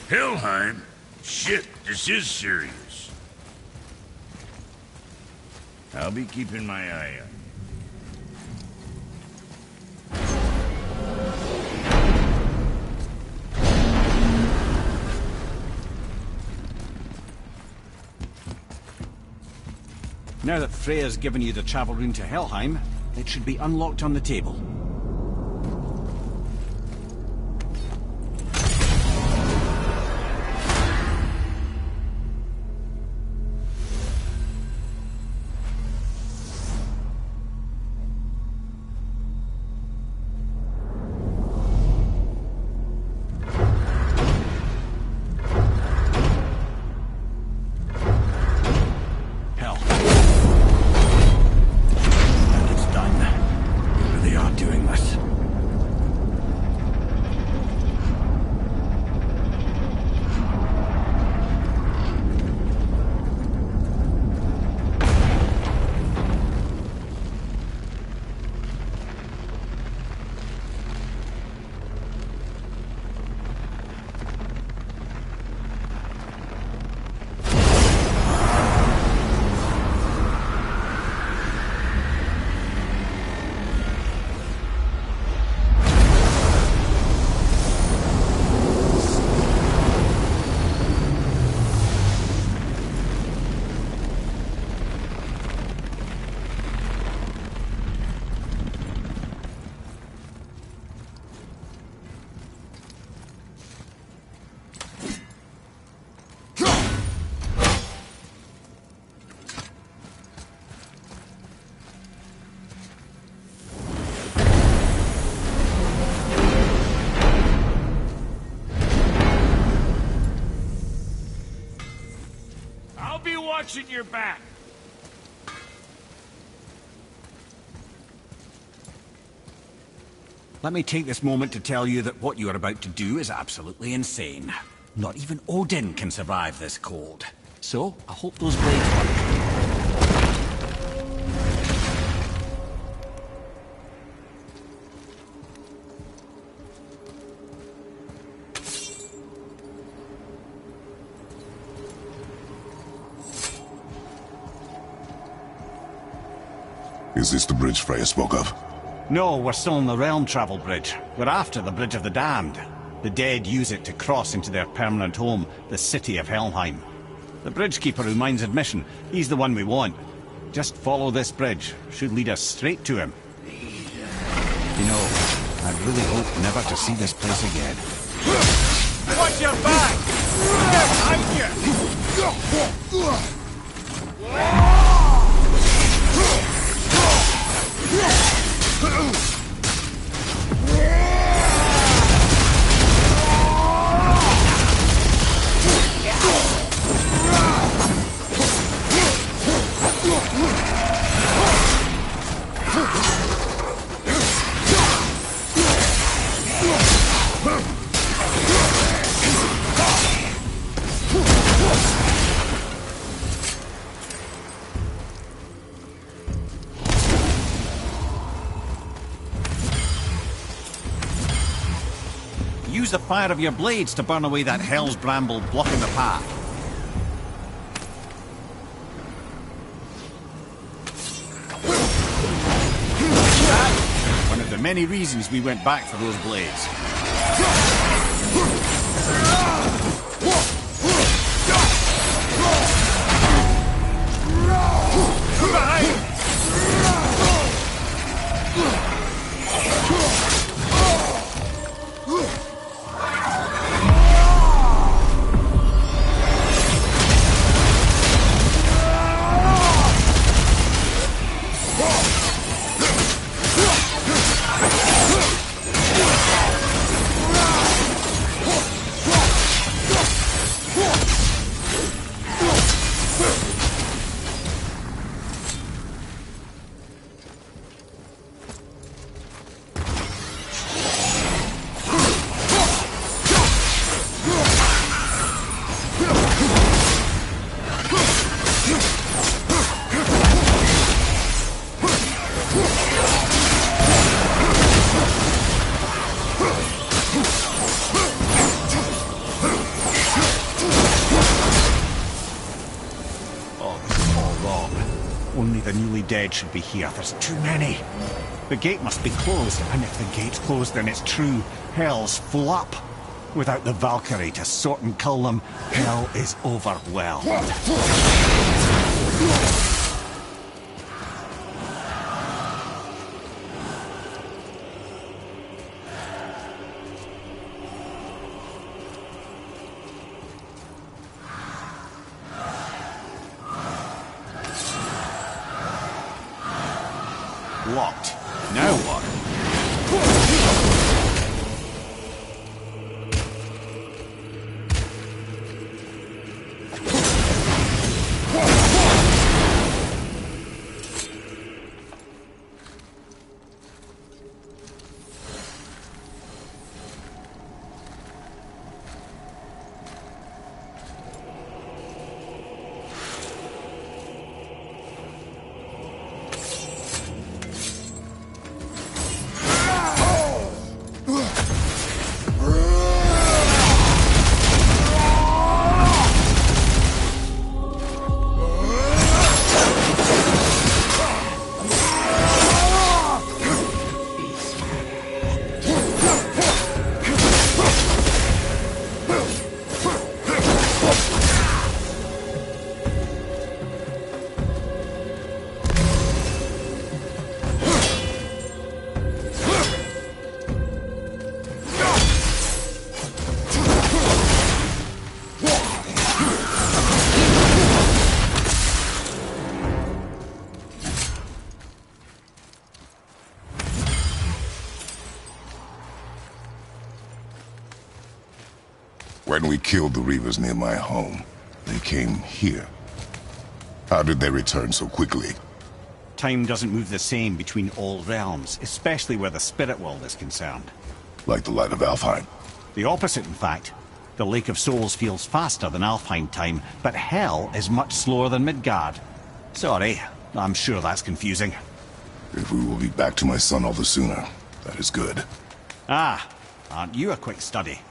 Helheim? Shit, this is serious. I'll be keeping my eye on you. Now that Freya's given you the travel rune to Helheim, it should be unlocked on the table. Watching your back. Let me take this moment to tell you that what you are about to do is absolutely insane. Not even Odin can survive this cold. So, I hope those blades work. Is this the bridge Freya spoke of? No, we're still on the Realm Travel Bridge. We're after the Bridge of the Damned. The dead use it to cross into their permanent home, the city of Helheim. The bridgekeeper who minds admission, he's the one we want. Just follow this bridge. Should lead us straight to him. You know, I really hope never to see this place again. Watch your back! I'm here! Use the fire of your blades to burn away that hell's bramble blocking the path. One of the many reasons we went back for those blades. Oh, this is all wrong. Only the newly dead should be here. There's too many. The gate must be closed, and if the gate's closed, then it's true. Hell's full up. Without the Valkyrie to sort and kill them, hell is overwhelmed. Locked. Now what? When we killed the Reavers near my home, they came here. How did they return so quickly? Time doesn't move the same between all realms, especially where the spirit world is concerned. Like the light of Alfheim? The opposite, in fact. The Lake of Souls feels faster than Alfheim time, but Hell is much slower than Midgard. Sorry, I'm sure that's confusing. If we will be back to my son all the sooner, that is good. Ah, aren't you a quick study?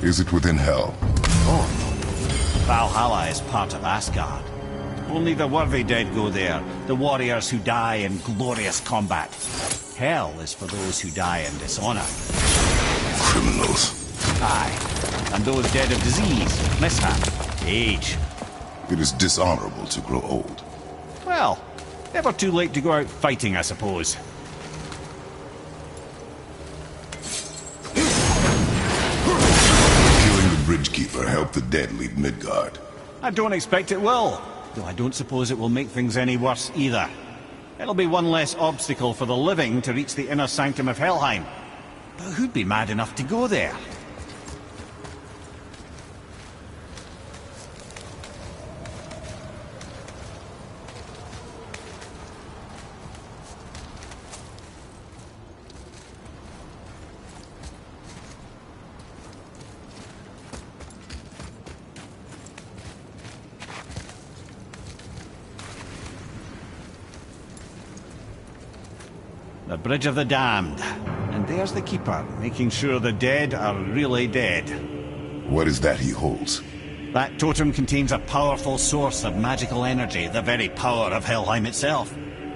Is it within Hell? Oh, no. Valhalla is part of Asgard. Only the worthy dead go there, the warriors who die in glorious combat. Hell is for those who die in dishonor. Criminals. Aye, and those dead of disease, mishap, age. It is dishonorable to grow old. Well, never too late to go out fighting, I suppose. Bridgekeeper help the dead leave Midgard. I don't expect it will, though I don't suppose it will make things any worse either. It'll be one less obstacle for the living to reach the inner sanctum of Helheim. But who'd be mad enough to go there? The Bridge of the Damned. And there's the Keeper, making sure the dead are really dead. What is that he holds? That totem contains a powerful source of magical energy, the very power of Helheim itself.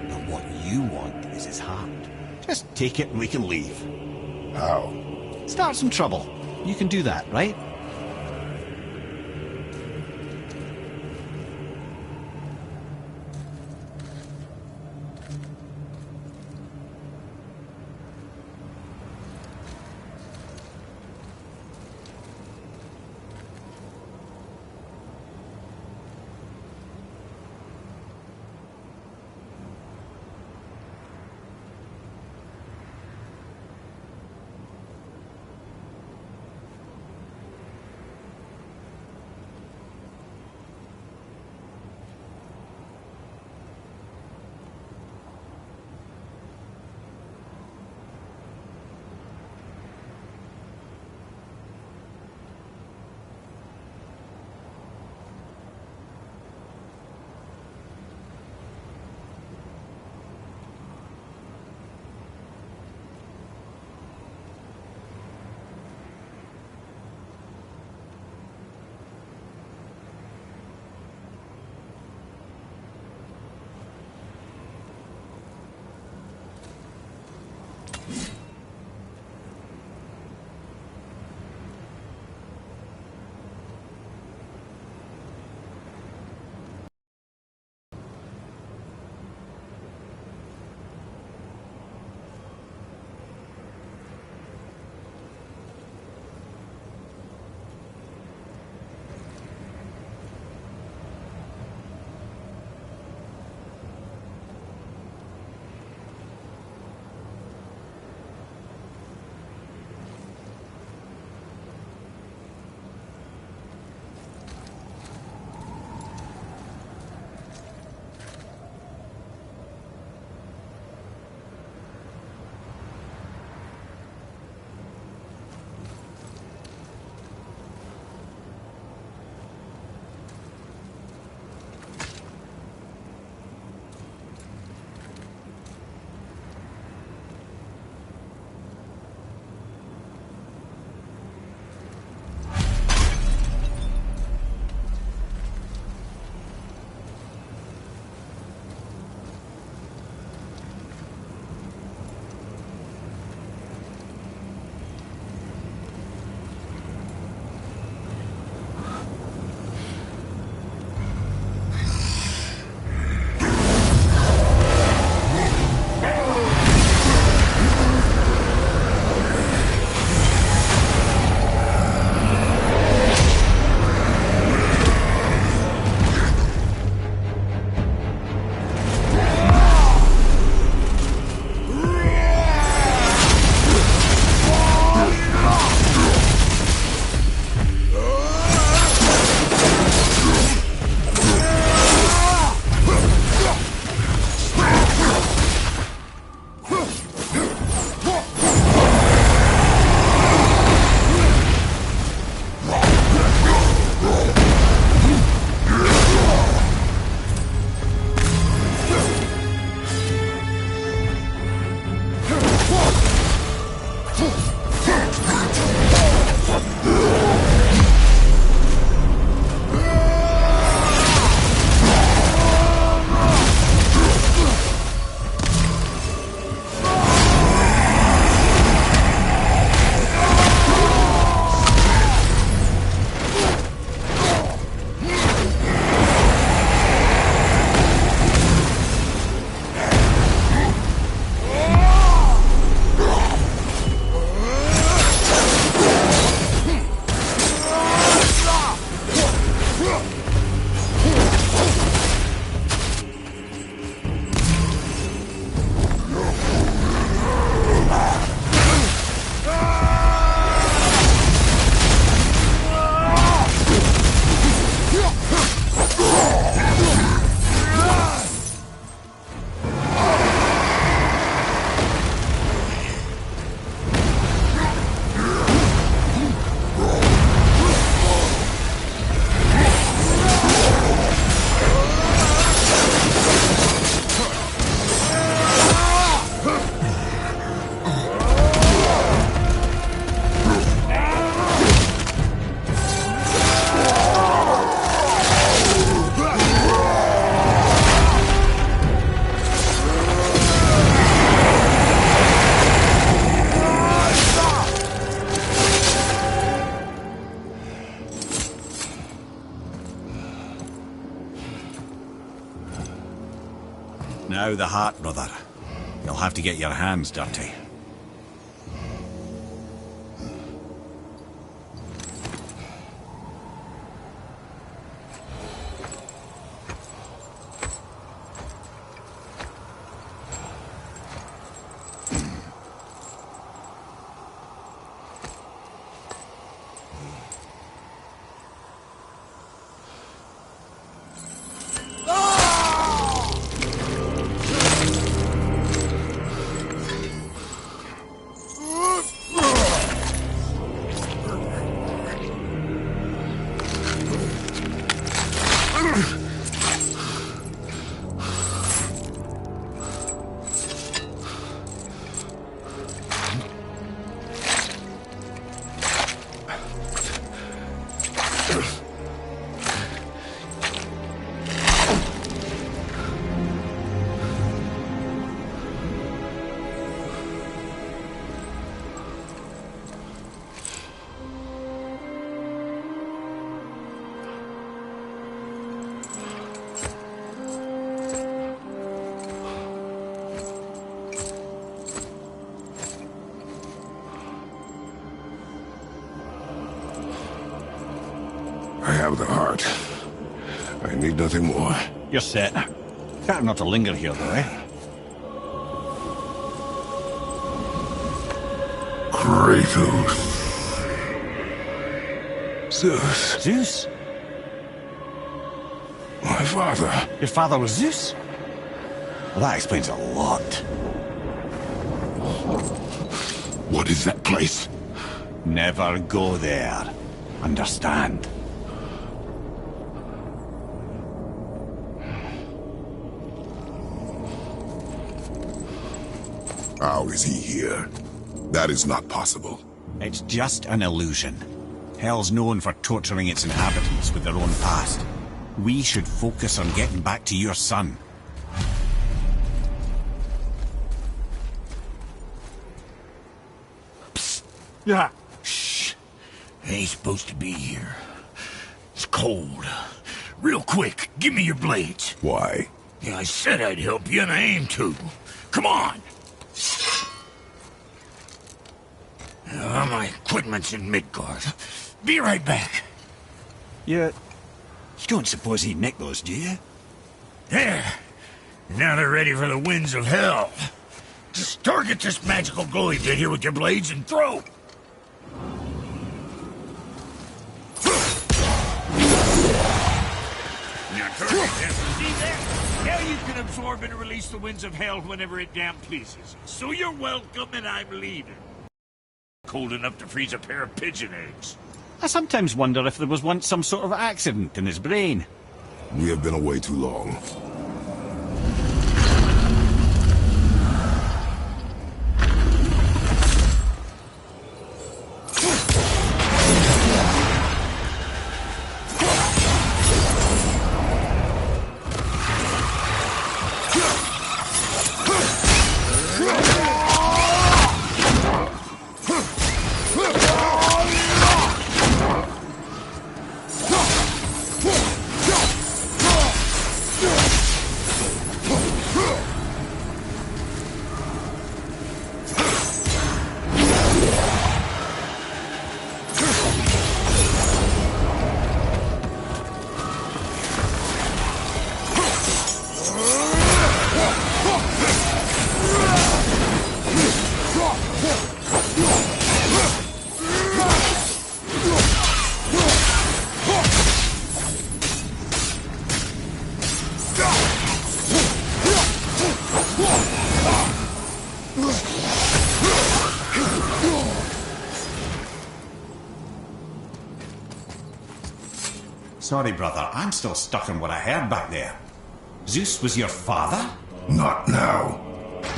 But what you want is his heart. Just take it and we can leave. How? Start some trouble. You can do that, right? Now the heart, brother. You'll have to get your hands dirty. I have the heart. I need nothing more. You're set. Better not to linger here, though, eh? Kratos. Zeus. Zeus? My father. Your father was Zeus? Well, that explains a lot. What is that place? Never go there. Understand? How is he here? That is not possible. It's just an illusion. Hell's known for torturing its inhabitants with their own past. We should focus on getting back to your son. Psst. Yeah. Shh. Ain't supposed to be here. It's cold. Real quick, give me your blades. Why? Yeah, I said I'd help you, and I aim to. Come on! My equipment's in Midgard. Be right back. You don't suppose he nicked those, do you? There. Now they're ready for the winds of hell. Just target this magical glowy bit here with your blades and throw. Now target this. See that? Now you can absorb and release the winds of hell whenever it damn pleases. So you're welcome, and I'm leaving. Cold enough to freeze a pair of pigeon eggs. I sometimes wonder if there was once some sort of accident in his brain. We have been away too long. Sorry, brother, I'm still stuck on what I heard back there. Zeus was your father? Not now.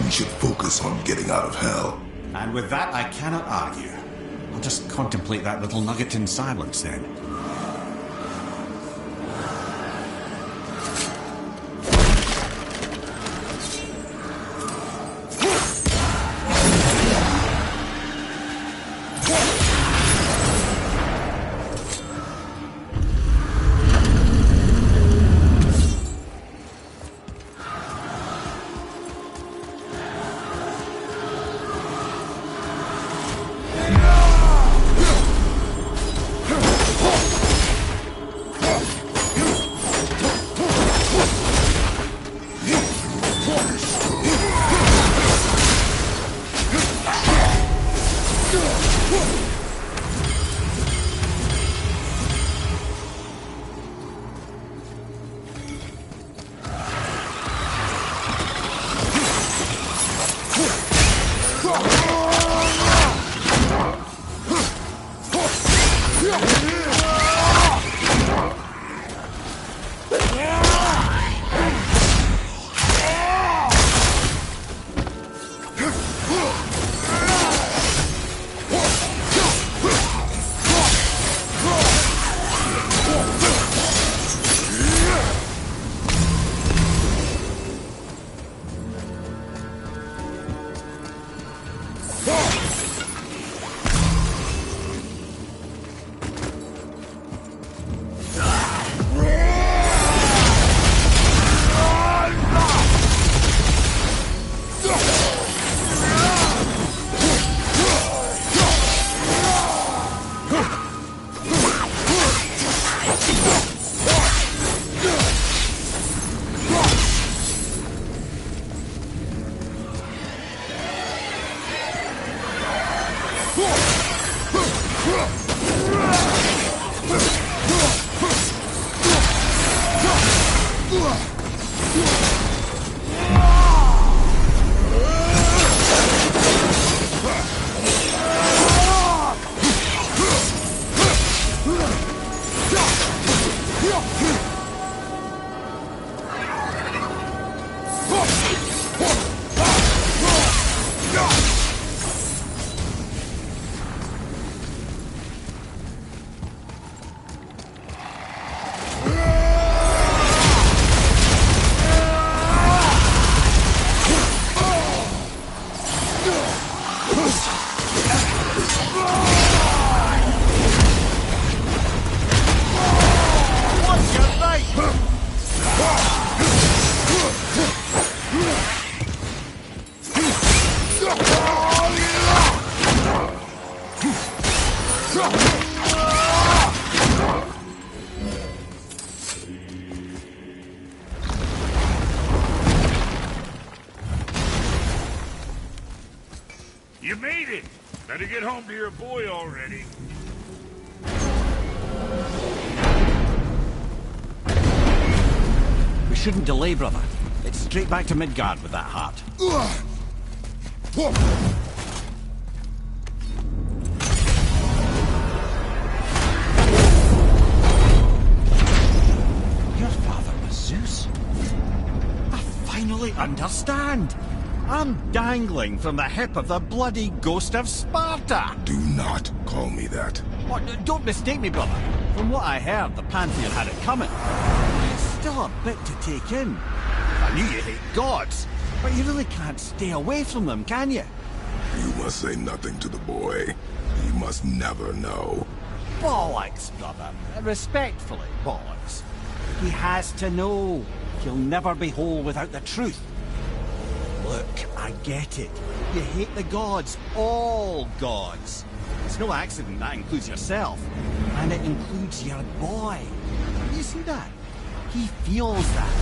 We should focus on getting out of hell. And with that, I cannot argue. I'll just contemplate that little nugget in silence, then. You made it! Better get home to your boy already. We shouldn't delay, brother. It's straight back to Midgard with that heart. Your father was Zeus? I finally understand. I'm dangling from the hip of the bloody ghost of Sparta. Do not call me that. Oh, don't mistake me, brother. From what I heard, the Pantheon had it coming. It's still a bit to take in. I knew you hate gods, but you really can't stay away from them, can you? You must say nothing to the boy. He must never know. Bollocks, brother. Respectfully, bollocks. He has to know. He'll never be whole without the truth. Look, I get it. You hate the gods. All gods. It's no accident that includes yourself. And it includes your boy. You see that? He feels that.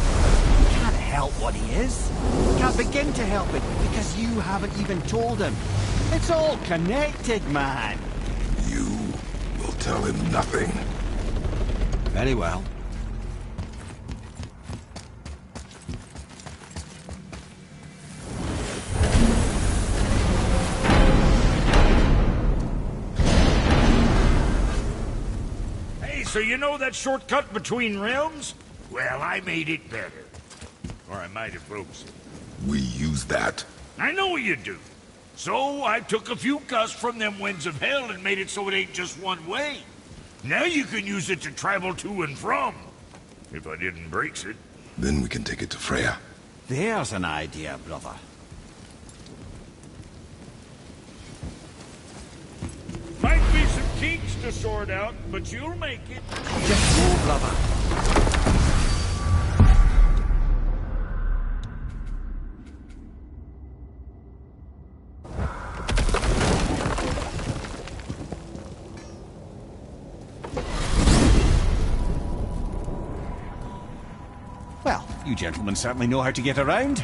He can't help what he is. He can't begin to help it because you haven't even told him. It's all connected, man. You will tell him nothing. Very well. So you know that shortcut between realms? Well, I made it better. Or I might have broke some. We use that. I know you do. So I took a few gusts from them winds of hell and made it so it ain't just one way. Now you can use it to travel to and from. If I didn't break it. Then we can take it to Freya. There's an idea, brother. Might be some kinks to sort out, but you'll make it. Just go, brother. Well, you gentlemen certainly know how to get around.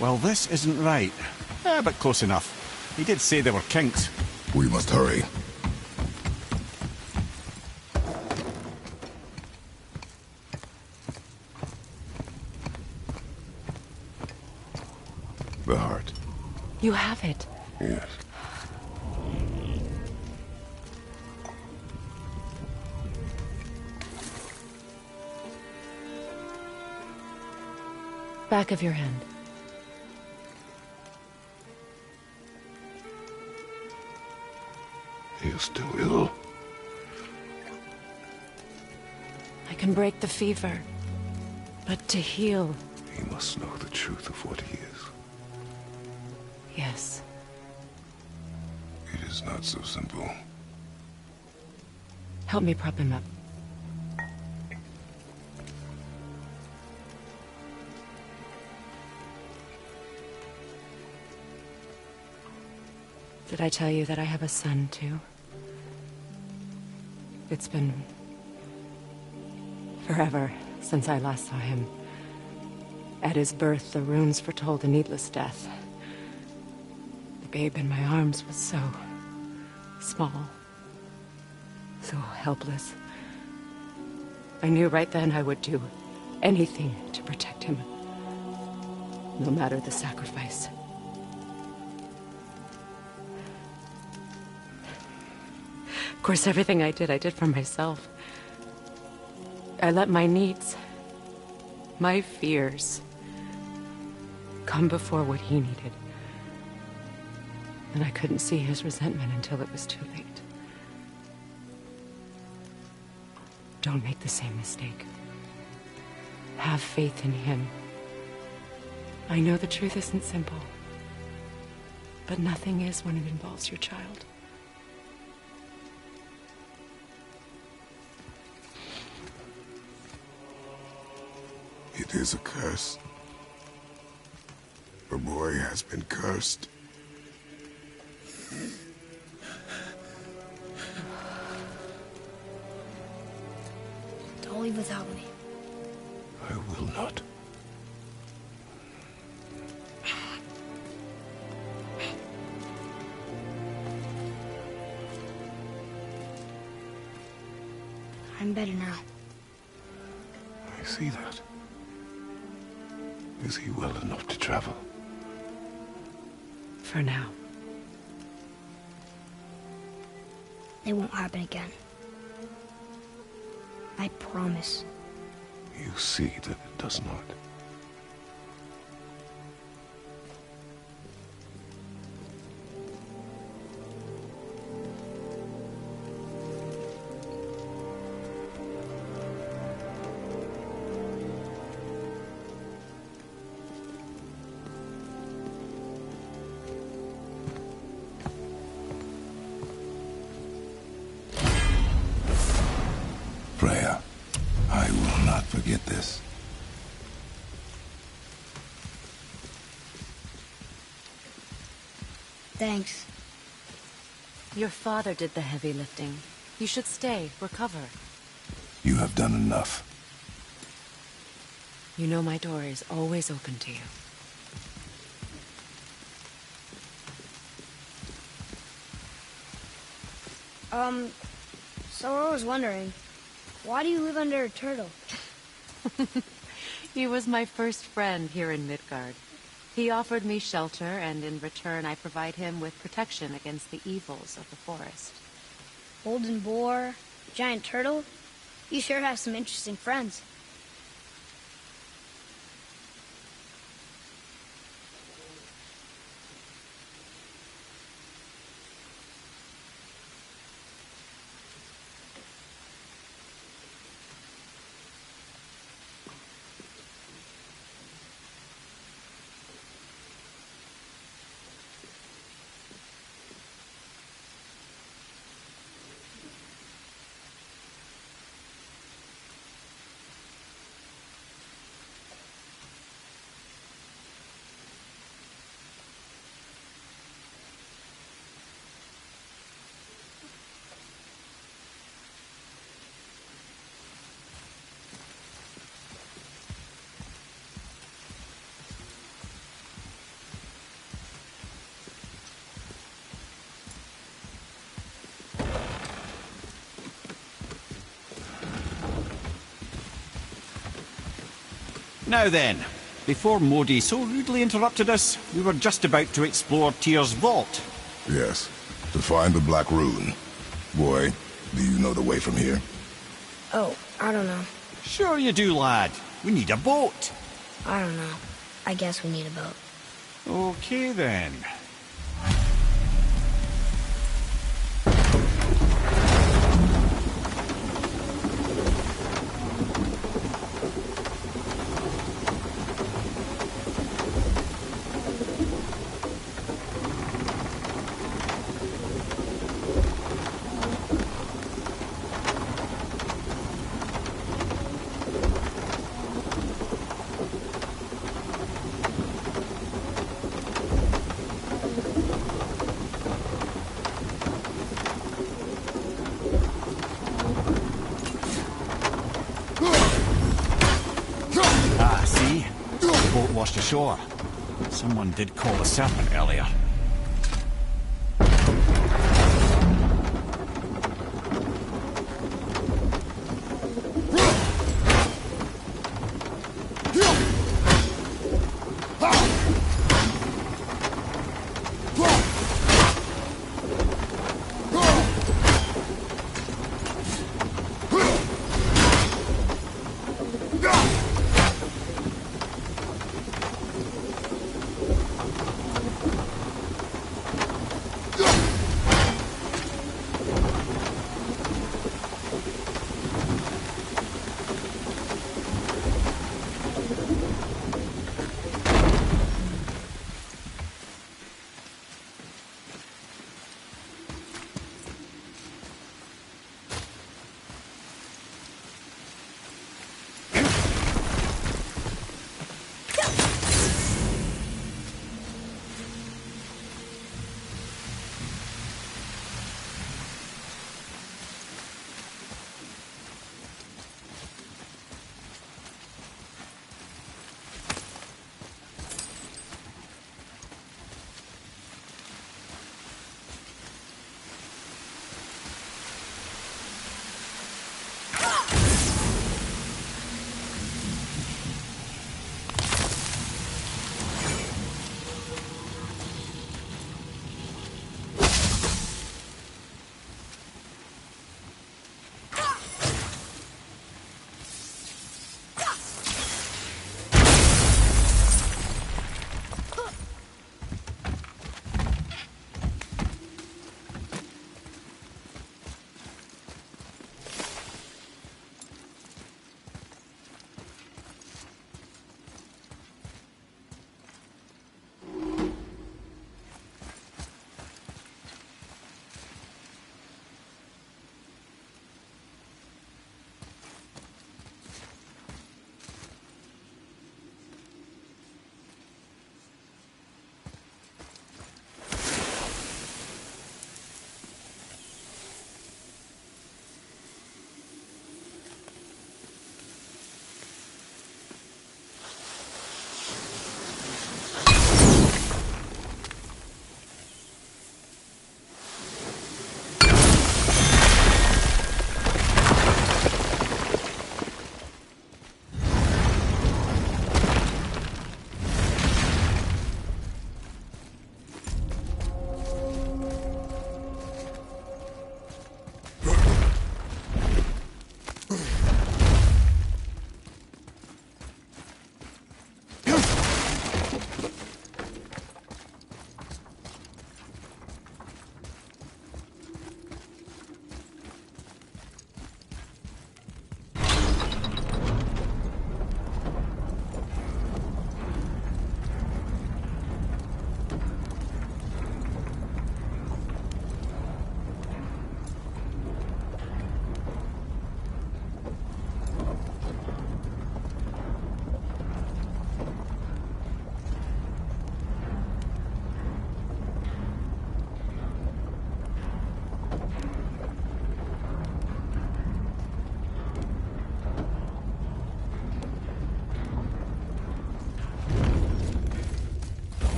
Well, this isn't right. But close enough. He did say there were kinks. We must hurry. The heart. You have it. Yes. Back of your hand. He is still ill. I can break the fever, but to heal... He must know the truth of what he is. Yes. It is not so simple. Help me prop him up. Did I tell you that I have a son, too? It's been... forever since I last saw him. At his birth, the runes foretold a needless death. The babe in my arms was so... small. So helpless. I knew right then I would do anything to protect him. No matter the sacrifice. Of course, everything I did for myself. I let my needs my fears, come before what he needed. And I couldn't see his resentment until it was too late. Don't make the same mistake. Have faith in him. I know the truth isn't simple, but nothing is when it involves your child. It is a curse. The boy has been cursed. Don't leave without me. I will not. I'm better now. I see that. Is he well enough to travel? For now. It won't happen again. I promise. You see that it does not. Freya, I will not forget this. Thanks. Your father did the heavy lifting. You should stay, recover. You have done enough. You know my door is always open to you. So I was wondering, why do you live under a turtle? He was my first friend here in Midgard. He offered me shelter, and in return I provide him with protection against the evils of the forest. Golden boar, giant turtle? You sure have some interesting friends. Now then, before Modi so rudely interrupted us, we were just about to explore Tyr's vault. Yes, to find the Black Rune. Boy, do you know the way from here? Oh, I don't know. Sure you do, lad. We need a boat. I don't know. I guess we need a boat. Okay then. Washed ashore. Someone did call the serpent earlier.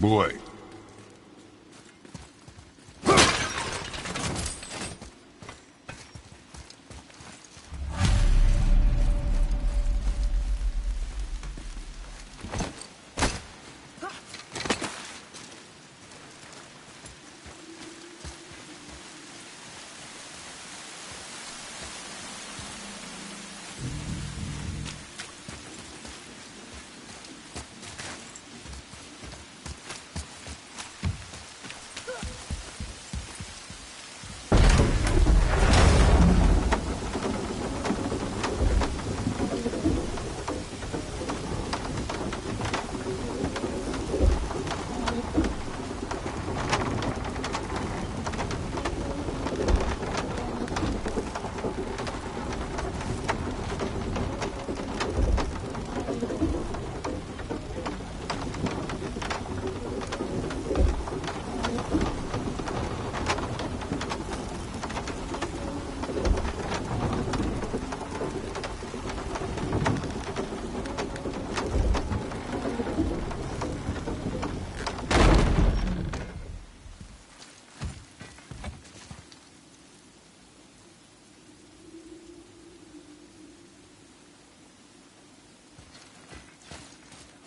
Boy.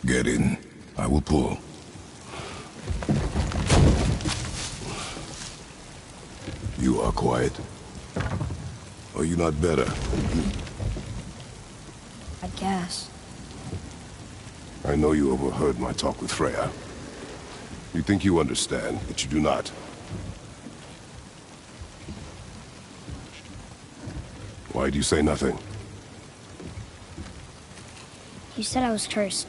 Get in. I will pull. You are quiet. Are you not better? I guess. I know you overheard my talk with Freya. You think you understand, but you do not. Why do you say nothing? You said I was cursed.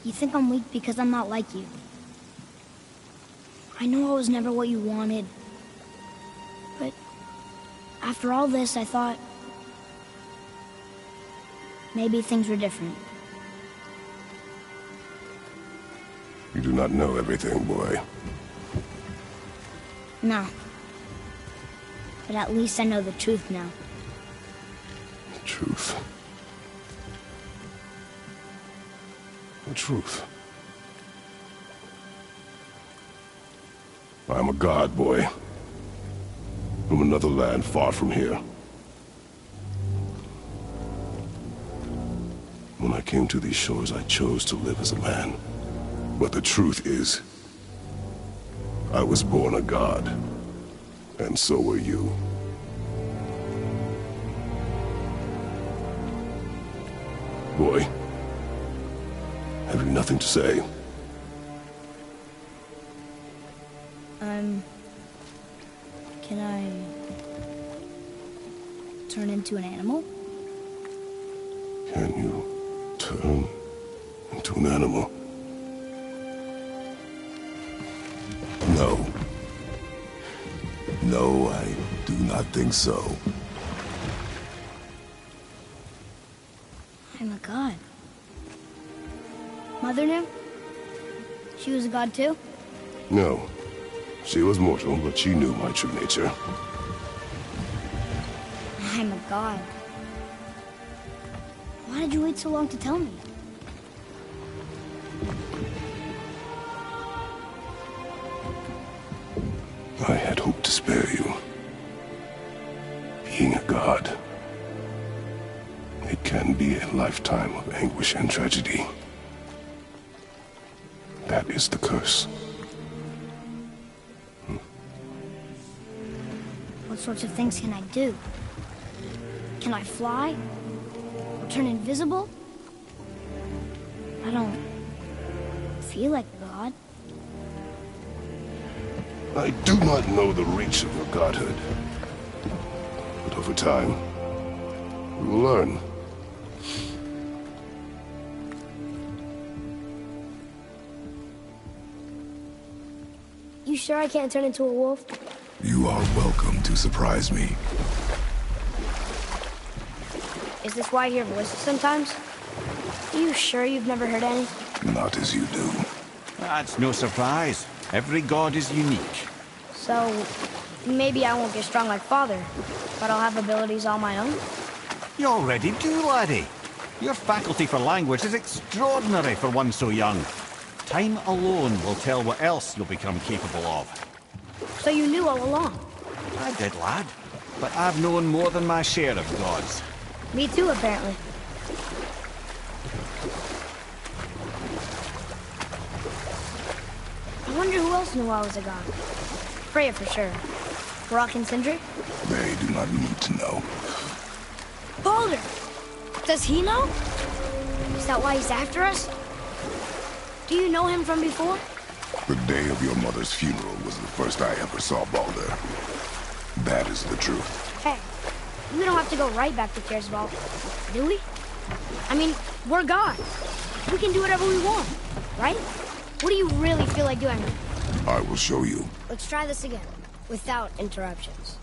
You think I'm weak because I'm not like you. I know I was never what you wanted. But after all this, I thought maybe things were different. You do not know everything, boy. No. But at least I know the truth now. The truth. The truth. I'm a god, boy. From another land far from here. When I came to these shores, I chose to live as a man. But the truth is, I was born a god. And so were you. Boy. Have you nothing to say? Can I turn into an animal? Can you turn into an animal? No. No, I do not think so. I'm a god. Mother knew? She was a god too? No. She was mortal, but she knew my true nature. I'm a god. Why did you wait so long to tell me? I had hoped to spare you. Being a god, it can be a lifetime of anguish and tragedy. That is the curse. What sorts of things can I do? Can I fly? Or turn invisible? I don't feel like a god. I do not know the reach of your godhood. But over time, we will learn. You sure I can't turn into a wolf? You are welcome to surprise me. Is this why I hear voices sometimes? Are you sure you've never heard any? Not as you do. That's no surprise. Every god is unique. So, maybe I won't get strong like Father, but I'll have abilities all my own? You already do, laddie. Your faculty for language is extraordinary for one so young. Time alone will tell what else you'll become capable of. So you knew all along? I did, lad. But I've known more than my share of gods. Me too, apparently. I wonder who else knew I was a god. Freya for sure. Rock and Sindri? They do not need to know. Baldur! Does he know? Is that why he's after us? Do you know him from before? The day of your mother's funeral was the first I ever saw Baldur. That is the truth. Hey, we don't have to go right back to Kersval, do we? I mean, we're gods. We can do whatever we want, right? What do you really feel like doing? I will show you. Let's try this again, without interruptions.